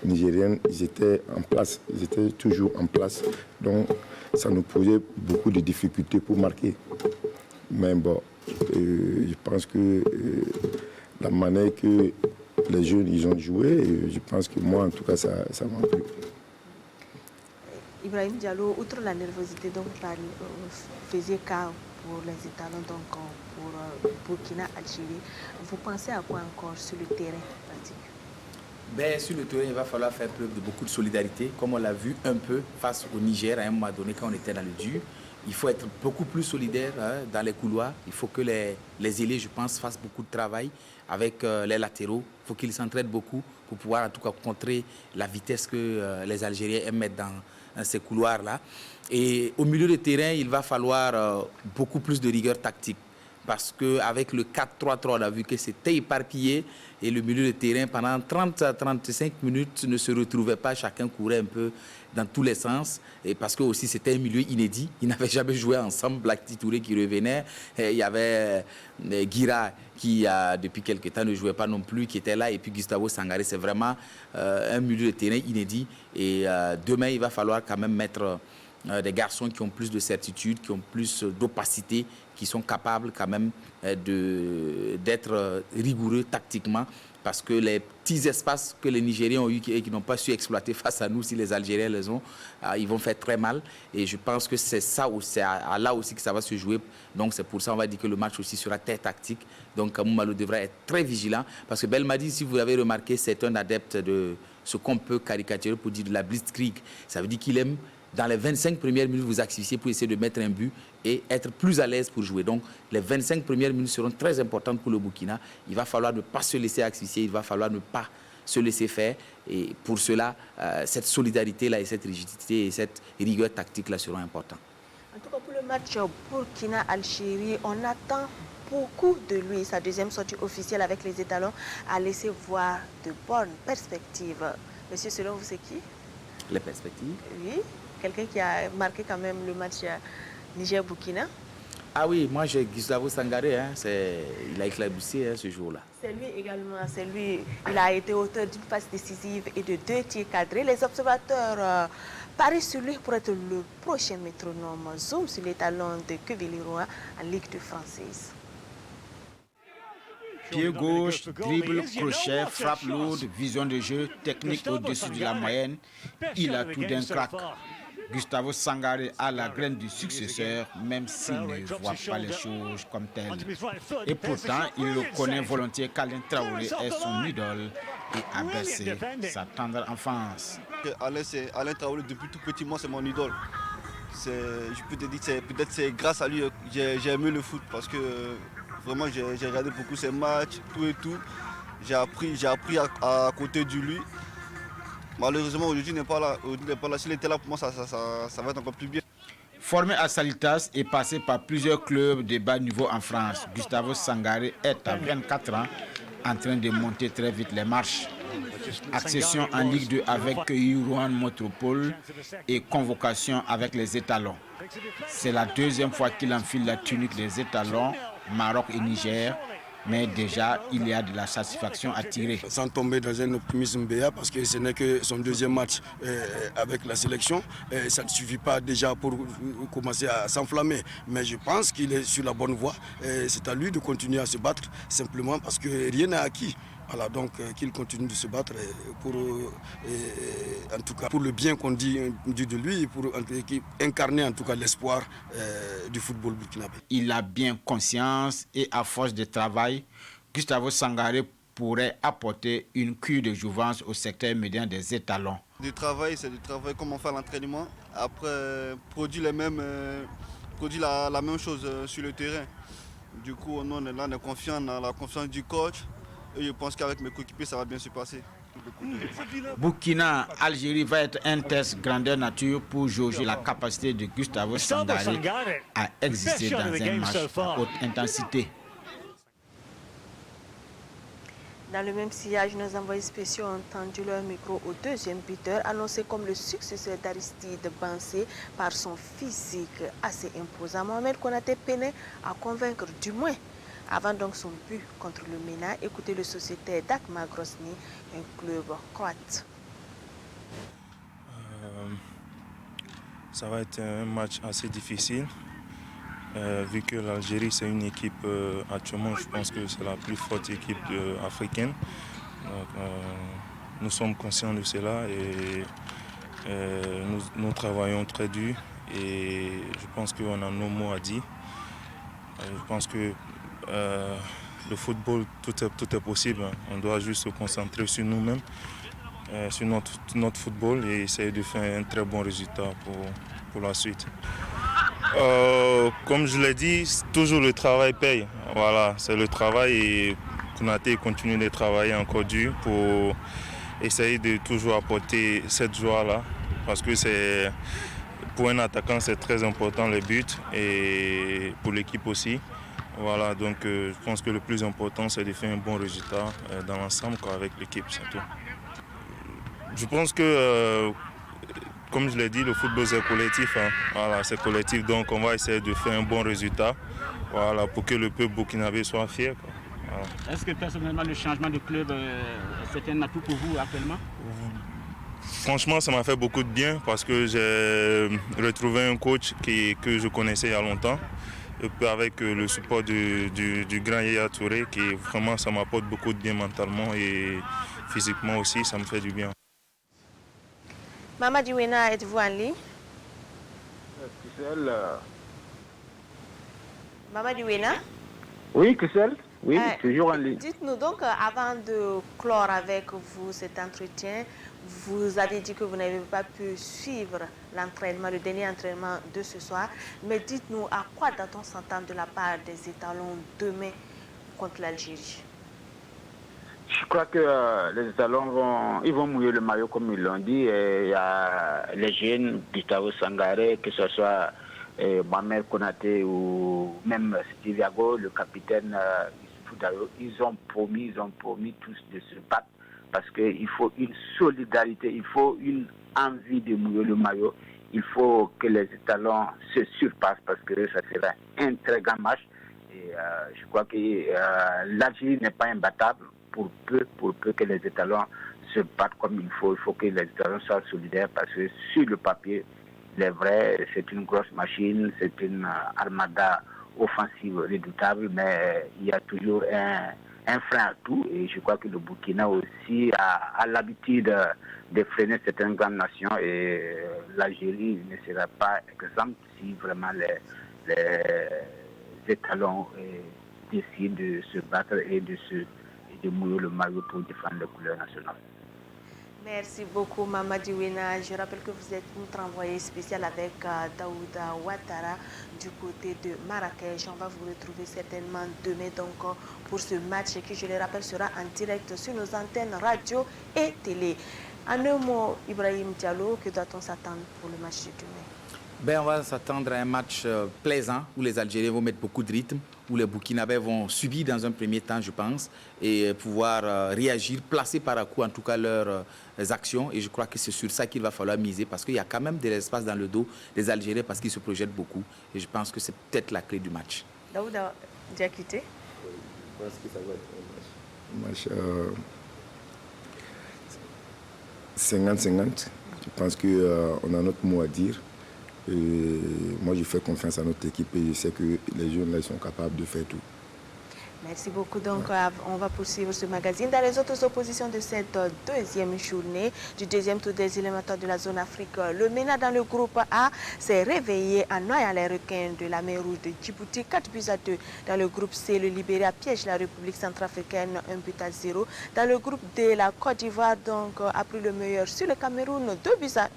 nigérienne, ils étaient en place, ils étaient toujours en place. Donc, ça nous posait beaucoup de difficultés pour marquer. Mais je pense que la manière que les jeunes ils ont joué, je pense que moi, en tout cas, ça m'a plu. Ibrahim Diallo, outre la nervosité dont vous faisiez cas pour les étalons, donc pour Burkina, Algérie, vous pensez à quoi encore sur le terrain pratique? Sur le terrain, il va falloir faire preuve de beaucoup de solidarité, comme on l'a vu un peu face au Niger à un moment donné quand on était dans le dur. Il faut être beaucoup plus solidaire dans les couloirs. Il faut que les ailiers, je pense, fassent beaucoup de travail avec les latéraux. Il faut qu'ils s'entraident beaucoup pour pouvoir en tout cas contrer la vitesse que les Algériens aiment mettre dans ces couloirs-là. Et au milieu de terrain, il va falloir beaucoup plus de rigueur tactique. Parce qu'avec le 4-3-3, on a vu que c'était éparpillé et le milieu de terrain, pendant 30 à 35 minutes, ne se retrouvait pas. Chacun courait un peu dans tous les sens. Et parce que aussi c'était un milieu inédit. Ils n'avaient jamais joué ensemble. Black Touré qui revenait. Et il y avait Guira qui, depuis quelques temps, ne jouait pas non plus, qui était là. Et puis Gustavo Sangaré, c'est vraiment un milieu de terrain inédit. Et demain, il va falloir quand même mettre des garçons qui ont plus de certitude, qui ont plus d'opacité, qui sont capables quand même d'être rigoureux tactiquement, parce que les petits espaces que les Nigériens ont eu et qui n'ont pas su exploiter face à nous, si les Algériens les ont, ils vont faire très mal. Et je pense que c'est ça, c'est là aussi que ça va se jouer. Donc c'est pour ça qu'on va dire que le match aussi sera très tactique. Donc Kamou Malo devra être très vigilant, parce que Belmadi, si vous l'avez remarqué, c'est un adepte de ce qu'on peut caricaturer pour dire de la blitzkrieg. Ça veut dire qu'il aime, dans les 25 premières minutes, vous asphyxier pour essayer de mettre un but et être plus à l'aise pour jouer. Donc, les 25 premières minutes seront très importantes pour le Burkina. Il va falloir ne pas se laisser asphyxier, il va falloir ne pas se laisser faire. Et pour cela, cette solidarité-là et cette rigidité et cette rigueur tactique-là seront importantes. En tout cas, pour le match Burkina-Algérie, on attend beaucoup de lui. Sa deuxième sortie officielle avec les étalons a laissé voir de bonnes perspectives. Monsieur, selon vous, c'est qui? Les perspectives? Oui. Quelqu'un qui a marqué quand même le match Niger-Burkina? Ah oui, moi j'ai Gustavo Sangaré, il a éclaboussé ce jour-là. C'est lui également, c'est lui. Il a été auteur d'une passe décisive et de 2 tirs cadrés. Les observateurs parient sur lui pour être le prochain métronome. Zoom sur les talons de Queville-Roy en Ligue 2 française. Pied gauche, dribble, crochet, frappe lourde, vision de jeu, technique au-dessus de la moyenne. Il a tout d'un crack. Gustavo Sangaré a la graine du successeur, même s'il ne voit pas les choses comme telles. Et pourtant, il reconnaît volontiers qu'Alain Traoré est son idole et a bercé sa tendre enfance. Alain Traoré, depuis tout petit, moi, c'est mon idole. Je peux te dire que peut-être c'est grâce à lui que j'ai aimé le foot parce que vraiment j'ai regardé beaucoup ses matchs, tout et tout. J'ai appris à côté de lui. Malheureusement, aujourd'hui, il n'est pas là. S'il était là, pour moi, ça va être encore plus bien. Formé à Salitas et passé par plusieurs clubs de bas niveau en France, Gustavo Sangaré est à 24 ans en train de monter très vite les marches. Accession en Ligue 2 avec Rouen Métropole et convocation avec les étalons. C'est la deuxième fois qu'il enfile la tunique des étalons, Maroc et Niger. Mais déjà, il y a de la satisfaction à tirer. Sans tomber dans un optimisme béat, parce que ce n'est que son deuxième match avec la sélection, ça ne suffit pas déjà pour commencer à s'enflammer. Mais je pense qu'il est sur la bonne voie. C'est à lui de continuer à se battre, simplement parce que rien n'est acquis. Voilà, donc qu'il continue de se battre pour, en tout cas, pour le bien qu'on dit de lui, pour incarner en tout cas l'espoir du football burkinabé. Il a bien conscience et à force de travail, Gustavo Sangaré pourrait apporter une cure de jouvence au secteur médian des étalons. Du travail, c'est du travail, comment faire l'entraînement. Après, produire la même chose sur le terrain. Du coup, nous, on est là, on est confiant dans la confiance du coach. Et je pense qu'avec mes coéquipiers, ça va bien se passer. Burkina, Algérie va être un test grandeur nature pour jauger la capacité de Gustavo Sangaré à exister dans un match à haute intensité. Dans le même sillage, nos envoyés spéciaux ont tendu leur micro au deuxième buteur, annoncé comme le successeur d'Aristide Bansé par son physique assez imposant. Mohamed Konaté peinait à convaincre du moins. Avant donc son but contre le MENA, écoutez le sociétaire d'Akma Grozny, un club croate. Ça va être un match assez difficile, vu que l'Algérie c'est une équipe, actuellement je pense que c'est la plus forte équipe africaine. Donc, nous sommes conscients de cela et nous travaillons très dur et je pense qu'on a nos mots à dire. Je pense que le football, tout est possible. On doit juste se concentrer sur nous-mêmes, sur notre football et essayer de faire un très bon résultat pour la suite. Comme je l'ai dit, toujours le travail paye. Voilà, c'est le travail et Konaté continue de travailler encore dur pour essayer de toujours apporter cette joie-là. Parce que pour un attaquant, c'est très important le but et pour l'équipe aussi. Voilà, donc je pense que le plus important, c'est de faire un bon résultat dans l'ensemble avec l'équipe, c'est tout. Je pense que, comme je l'ai dit, le football c'est collectif. Hein. Voilà, c'est collectif, donc on va essayer de faire un bon résultat, voilà, pour que le peuple burkinabé soit fier. Voilà. Est-ce que personnellement le changement de club, c'est un atout pour vous actuellement? Franchement, ça m'a fait beaucoup de bien parce que j'ai retrouvé un coach que je connaissais il y a longtemps. Et puis avec le support du grand Yaya Touré, qui vraiment ça m'apporte beaucoup de bien mentalement et physiquement aussi, ça me fait du bien. Mamadi Wena, êtes-vous en ligne? Mamadi Wena? Oui, Christelle. Oui, toujours en ligne. Dites-nous donc, avant de clore avec vous cet entretien, vous avez dit que vous n'avez pas pu suivre l'entraînement, le dernier entraînement de ce soir. Mais dites-nous, à quoi doit-on s'entendre de la part des étalons demain contre l'Algérie? Je crois que les étalons vont mouiller le maillot comme ils l'ont dit. Il y a les jeunes, Gustavo Sangaré, que ce soit Mohamed Konaté ou même Steve Yago, le capitaine, ils ont promis tous de se battre. Parce qu'il faut une solidarité, il faut une envie de mouiller le maillot. Il faut que les étalons se surpassent parce que ça sera un très grand match. Et je crois que l'Algérie n'est pas imbattable pour peu que les étalons se battent comme il faut. Il faut que les étalons soient solidaires parce que sur le papier, il est vrai, c'est une grosse machine, c'est une armada offensive redoutable, mais il y a toujours un frein à tout. Et je crois que le Burkina aussi a l'habitude de freiner certaines grandes nations. Et l'Algérie ne sera pas exempte si vraiment les étalons décident de se battre et de mouiller le maillot pour défendre les couleurs nationales. Merci beaucoup, Mamadi Wena. Je rappelle que vous êtes notre envoyé spécial avec Daouda Ouattara du côté de Marrakech. On va vous retrouver certainement demain donc, pour ce match qui, je le rappelle, sera en direct sur nos antennes radio et télé. En un mot, Ibrahim Diallo, que doit-on s'attendre pour le match de demain? On va s'attendre à un match plaisant où les Algériens vont mettre beaucoup de rythme, où les Burkinabés vont subir dans un premier temps, je pense, et pouvoir réagir, placer par à coup en tout cas leurs actions. Et je crois que c'est sur ça qu'il va falloir miser parce qu'il y a quand même de l'espace dans le dos des Algériens parce qu'ils se projettent beaucoup. Et je pense que c'est peut-être la clé du match. Daouda Diakité. Je pense que ça va être un match 50-50. Je pense qu'on a notre mot à dire. Et moi, je fais confiance à notre équipe et je sais que les jeunes là, ils sont capables de faire tout. Merci beaucoup. Donc, on va poursuivre ce magazine. Dans les autres oppositions de cette deuxième journée du deuxième tour des éliminatoires de la zone Afrique, le MENA dans le groupe A s'est réveillé en noyant les requins de la mer Rouge de Djibouti, 4-2. Dans le groupe C, le Libéria piège la République centrafricaine, 1-0. Dans le groupe D, la Côte d'Ivoire a pris le meilleur sur le Cameroun, 2-1.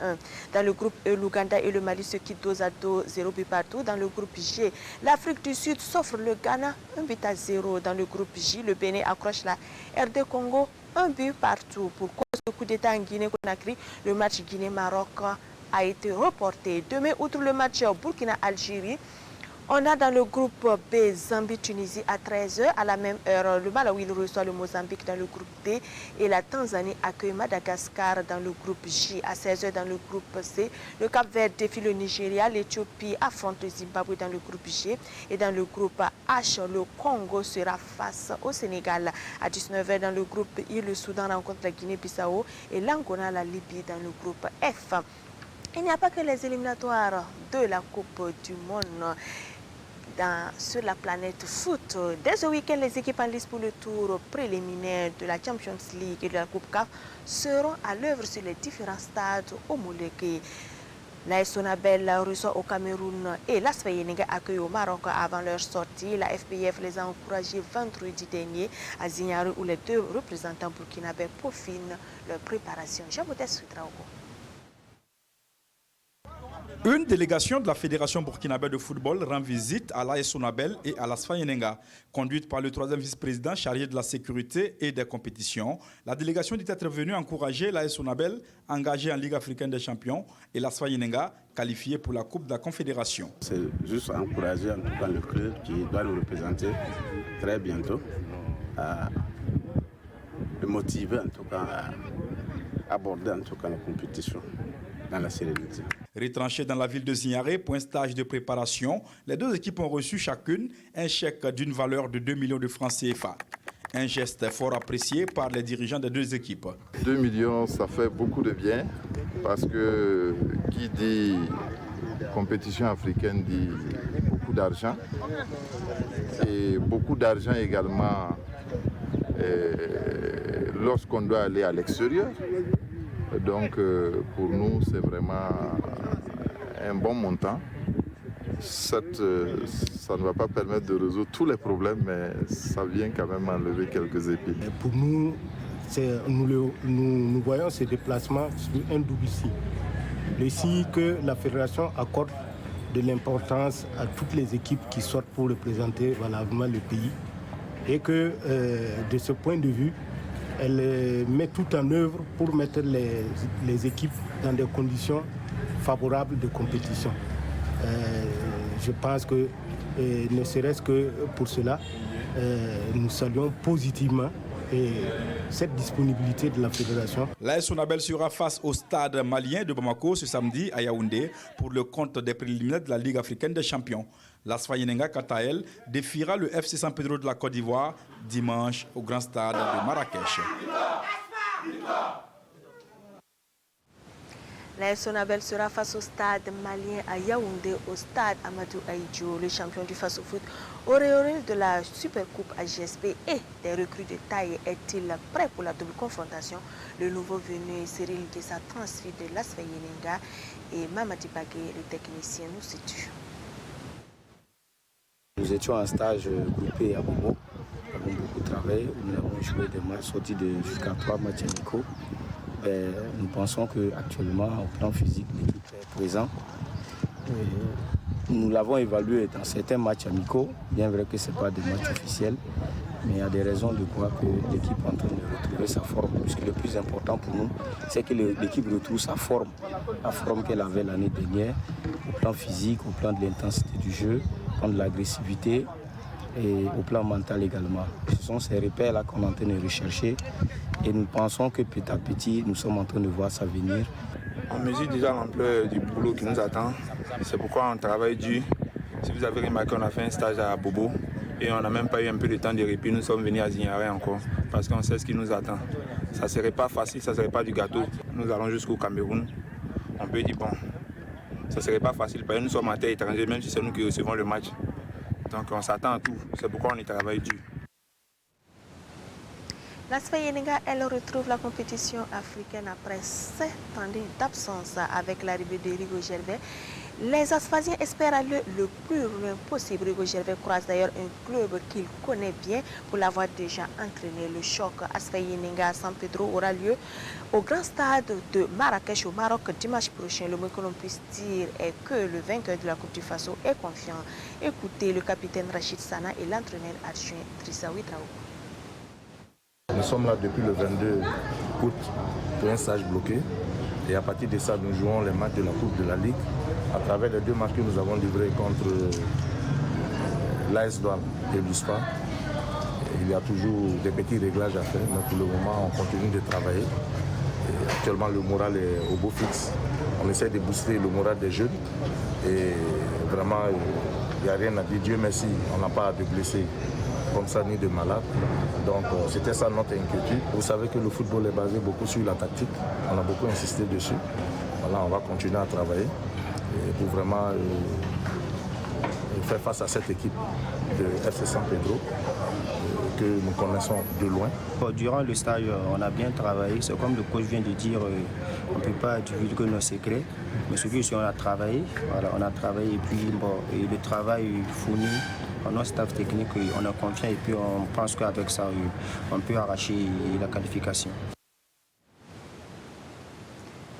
Dans le groupe E, l'Ouganda et le Mali se quittent 2-2, 0 but partout. Dans le groupe G, l'Afrique du Sud s'offre le Ghana, 1-0. Dans le groupe J, le Bénin accroche la RD Congo, 1 but partout. Pour cause de coup d'État en Guinée-Conakry, le match Guinée-Maroc a été reporté. Demain, outre le match Burkina-Algérie, on a dans le groupe B, Zambie-Tunisie à 13h. À la même heure, le Malawi reçoit le Mozambique dans le groupe D et la Tanzanie accueille Madagascar dans le groupe J. À 16h dans le groupe C, le Cap-Vert défie le Nigeria, l'Éthiopie affronte le Zimbabwe dans le groupe G et dans le groupe H, le Congo sera face au Sénégal. À 19h dans le groupe I, le Soudan rencontre la Guinée-Bissau et l'Angola, la Libye dans le groupe F. Il n'y a pas que les éliminatoires de la Coupe du Monde. Sur la planète foot. Dès ce week-end, les équipes en lice pour le tour préliminaire de la Champions League et de la Coupe CAF seront à l'œuvre sur les différents stades homologués. L'AS Sonabel reçoit au Cameroun et l'AS Yenenga accueille au Maroc avant leur sortie. La FPF les a encouragés vendredi dernier à Zignari où les deux représentants burkinabés peaufinent leur préparation. Jean-Baptiste Soutraogo. Une délégation de la Fédération burkinabé de football rend visite à l'AS Sonabel et à l'AS Yenenga. Conduite par le troisième vice-président chargé de la sécurité et des compétitions, la délégation dit être venue encourager l'AS Sonabel, engagée en Ligue africaine des champions, et l'AS Yenenga, qualifiée pour la Coupe de la Confédération. C'est juste encourager en tout cas le club qui doit nous représenter très bientôt, le motiver en tout cas à aborder en tout cas la compétition dans la sérénité. Retranchées dans la ville de Zignaré pour un stage de préparation, les deux équipes ont reçu chacune un chèque d'une valeur de 2 millions de francs CFA. Un geste fort apprécié par les dirigeants des deux équipes. 2 millions, ça fait beaucoup de bien parce que qui dit compétition africaine dit beaucoup d'argent. Et beaucoup d'argent également lorsqu'on doit aller à l'extérieur. Donc pour nous, c'est vraiment un bon montant. Ça ne va pas permettre de résoudre tous les problèmes, mais ça vient quand même enlever quelques épines. Pour nous, nous voyons ces déplacements sur un double signe. Le signe que la fédération accorde de l'importance à toutes les équipes qui sortent pour représenter valablement le pays. Et que de ce point de vue, elle met tout en œuvre pour mettre les équipes dans des conditions favorables de compétition. Je pense que, ne serait-ce que pour cela, nous saluons positivement cette disponibilité de la fédération. L'AS Sonabel sera face au stade malien de Bamako ce samedi à Yaoundé pour le compte des préliminaires de la Ligue africaine des champions. L'AS Yenenga, quant à elle, défiera le FC San Pedro de la Côte d'Ivoire dimanche au grand stade de Marrakech. La Sonabel sera face au stade malien à Yaoundé, au stade Amadou Aïdjo. Le champion du Faso Foot, auréolé de la Supercoupe AGSP et des recrues de taille, est-il prêt pour la double confrontation? Le nouveau venu Cyril Guessa, transfert de l'Asfa Yeninga, et Mamadi Bagé, le technicien, nous situe. Nous étions en stage groupé à Bobo. Nous avons beaucoup travaillé. Nous avons joué des matchs sortis jusqu'à 3 matchs amicaux. Nous pensons qu'actuellement, au plan physique, l'équipe est présente. Nous l'avons évalué dans certains matchs amicaux, bien vrai que ce n'est pas des matchs officiels, mais il y a des raisons de croire que l'équipe est en train de retrouver sa forme. Puisque le plus important pour nous, c'est que l'équipe retrouve sa forme, la forme qu'elle avait l'année dernière, au plan physique, au plan de l'intensité du jeu, au plan de l'agressivité et au plan mental également. Ce sont ces repères-là qu'on est en train de rechercher. Et nous pensons que petit à petit, nous sommes en train de voir ça venir. On mesure déjà l'ampleur du boulot qui nous attend. C'est pourquoi on travaille dur. Si vous avez remarqué, on a fait un stage à Bobo et on n'a même pas eu un peu de temps de répit. Nous sommes venus à Zignaré encore parce qu'on sait ce qui nous attend. Ça ne serait pas facile, ça ne serait pas du gâteau. Nous allons jusqu'au Cameroun. On peut dire, bon, ça ne serait pas facile parce que nous sommes en terre étrangère, même si c'est nous qui recevons le match. Donc on s'attend à tout. C'est pourquoi on y travaille dur. L'Asfa Yeninga, elle retrouve la compétition africaine après 7 années d'absence avec l'arrivée de Rigo Gervais. Les Asphasiens espèrent aller le plus loin possible. Rigo Gervais croise d'ailleurs un club qu'il connaît bien pour l'avoir déjà entraîné. Le choc Asfa Yeninga à San Pedro aura lieu au grand stade de Marrakech au Maroc dimanche prochain. Le moins que l'on puisse dire est que le vainqueur de la Coupe du Faso est confiant. Écoutez le capitaine Rachid Sana et l'entraîneur adjoint Trissaoui Traoré. Nous sommes là depuis le 22 août pour un stage bloqué. Et à partir de ça, nous jouons les matchs de la Coupe de la Ligue. À travers les 2 matchs que nous avons livrés contre l'AS Douanes et l'USPA, il y a toujours des petits réglages à faire. Mais pour le moment, on continue de travailler. Et actuellement, le moral est au beau fixe. On essaie de booster le moral des jeunes. Et vraiment, il n'y a rien à dire. Dieu merci, on n'a pas de blessés comme ça ni de malades. Donc c'était ça notre inquiétude. Vous savez que le football est basé beaucoup sur la tactique. On a beaucoup insisté dessus. Voilà, on va continuer à travailler pour vraiment faire face à cette équipe de FC San Pedro que nous connaissons de loin. Durant le stage, on a bien travaillé. C'est comme le coach vient de dire, on ne peut pas divulguer nos secrets. Mais ce que on a travaillé, voilà, on a travaillé et puis et le travail fourni. Notre staff technique, on a confiance et puis on pense qu'avec ça, on peut arracher la qualification.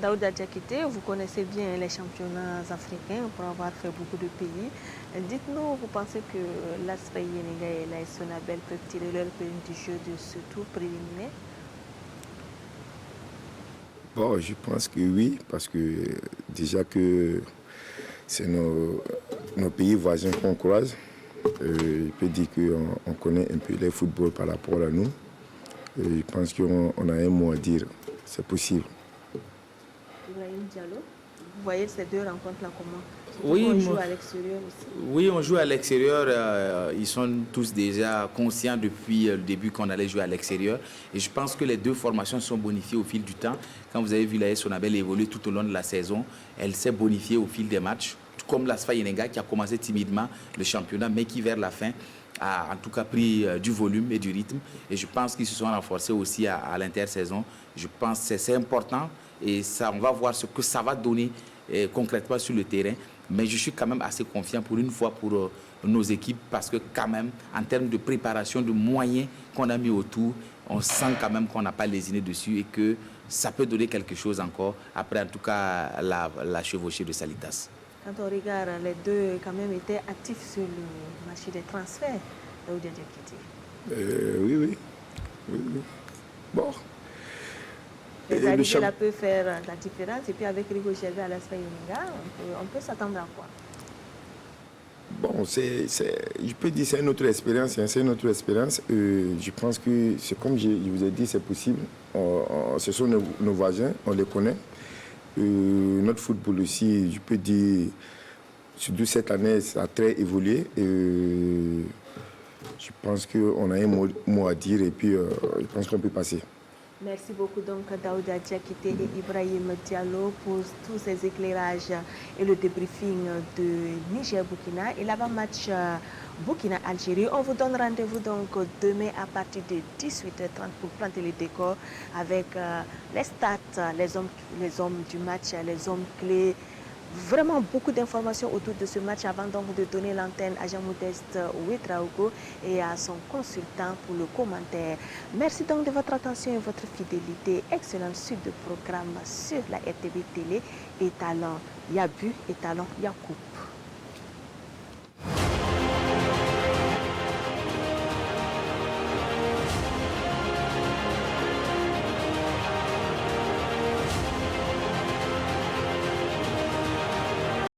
Daouda Diakité, vous connaissez bien les championnats africains pour avoir fait beaucoup de pays. Dites-nous, vous pensez que l'Asfa Yeninga et l'AS Sonabel peuvent tirer leur épingle du jeu de ce tour préliminaire? Bon, je pense que oui, parce que déjà que c'est nos pays voisins qu'on croise. Je peux dire qu'on connaît un peu le football par rapport à nous. Je pense qu'on a un mot à dire. C'est possible. Ibrahim Diallo, vous voyez ces 2 rencontres-là comment? Oui, on joue à l'extérieur aussi. Oui, on joue à l'extérieur. Ils sont tous déjà conscients depuis le début qu'on allait jouer à l'extérieur. Et je pense que les 2 formations sont bonifiées au fil du temps. Quand vous avez vu l'AS Sonabel évoluer tout au long de la saison, elle s'est bonifiée au fil des matchs. Comme l'Asfa Yeninga qui a commencé timidement le championnat, mais qui vers la fin a en tout cas pris du volume et du rythme. Et je pense qu'ils se sont renforcés aussi à l'intersaison. Je pense que c'est important et ça, on va voir ce que ça va donner concrètement sur le terrain. Mais je suis quand même assez confiant pour une fois pour nos équipes parce que quand même, en termes de préparation, de moyens qu'on a mis autour, on sent quand même qu'on n'a pas lésiné dessus et que ça peut donner quelque chose encore après en tout cas la chevauchée de Salitas. Quand on regarde, les 2 quand même étaient actifs sur le marché des transferts. Oui. Bon. Les arrivées là peuvent faire la différence. Et puis avec Rigo Gervais à l'Asfa Yeninga, on peut s'attendre à quoi? Bon, je peux dire que c'est une autre expérience. C'est une autre expérience. Je pense que, c'est comme je vous ai dit, c'est possible. Ce sont nos voisins, on les connaît. Notre football aussi, je peux dire, surtout cette année, ça a très évolué. Je pense qu'on a un mot à dire et puis je pense qu'on peut passer. Merci beaucoup donc Daouda Diakité et Ibrahim Diallo pour tous ces éclairages et le débriefing de Niger-Burkina et l'avant-match Burkina-Algérie. On vous donne rendez-vous donc demain à partir de 18h30 pour planter les décors avec les stats, les hommes du match, les hommes clés. Vraiment beaucoup d'informations autour de ce match avant donc de donner l'antenne à Jean-Modeste Ouedraogo et à son consultant pour le commentaire. Merci donc de votre attention et votre fidélité. Excellente suite de programme sur la RTV Télé et Talent. Il y a but et Talent, il y a coupe.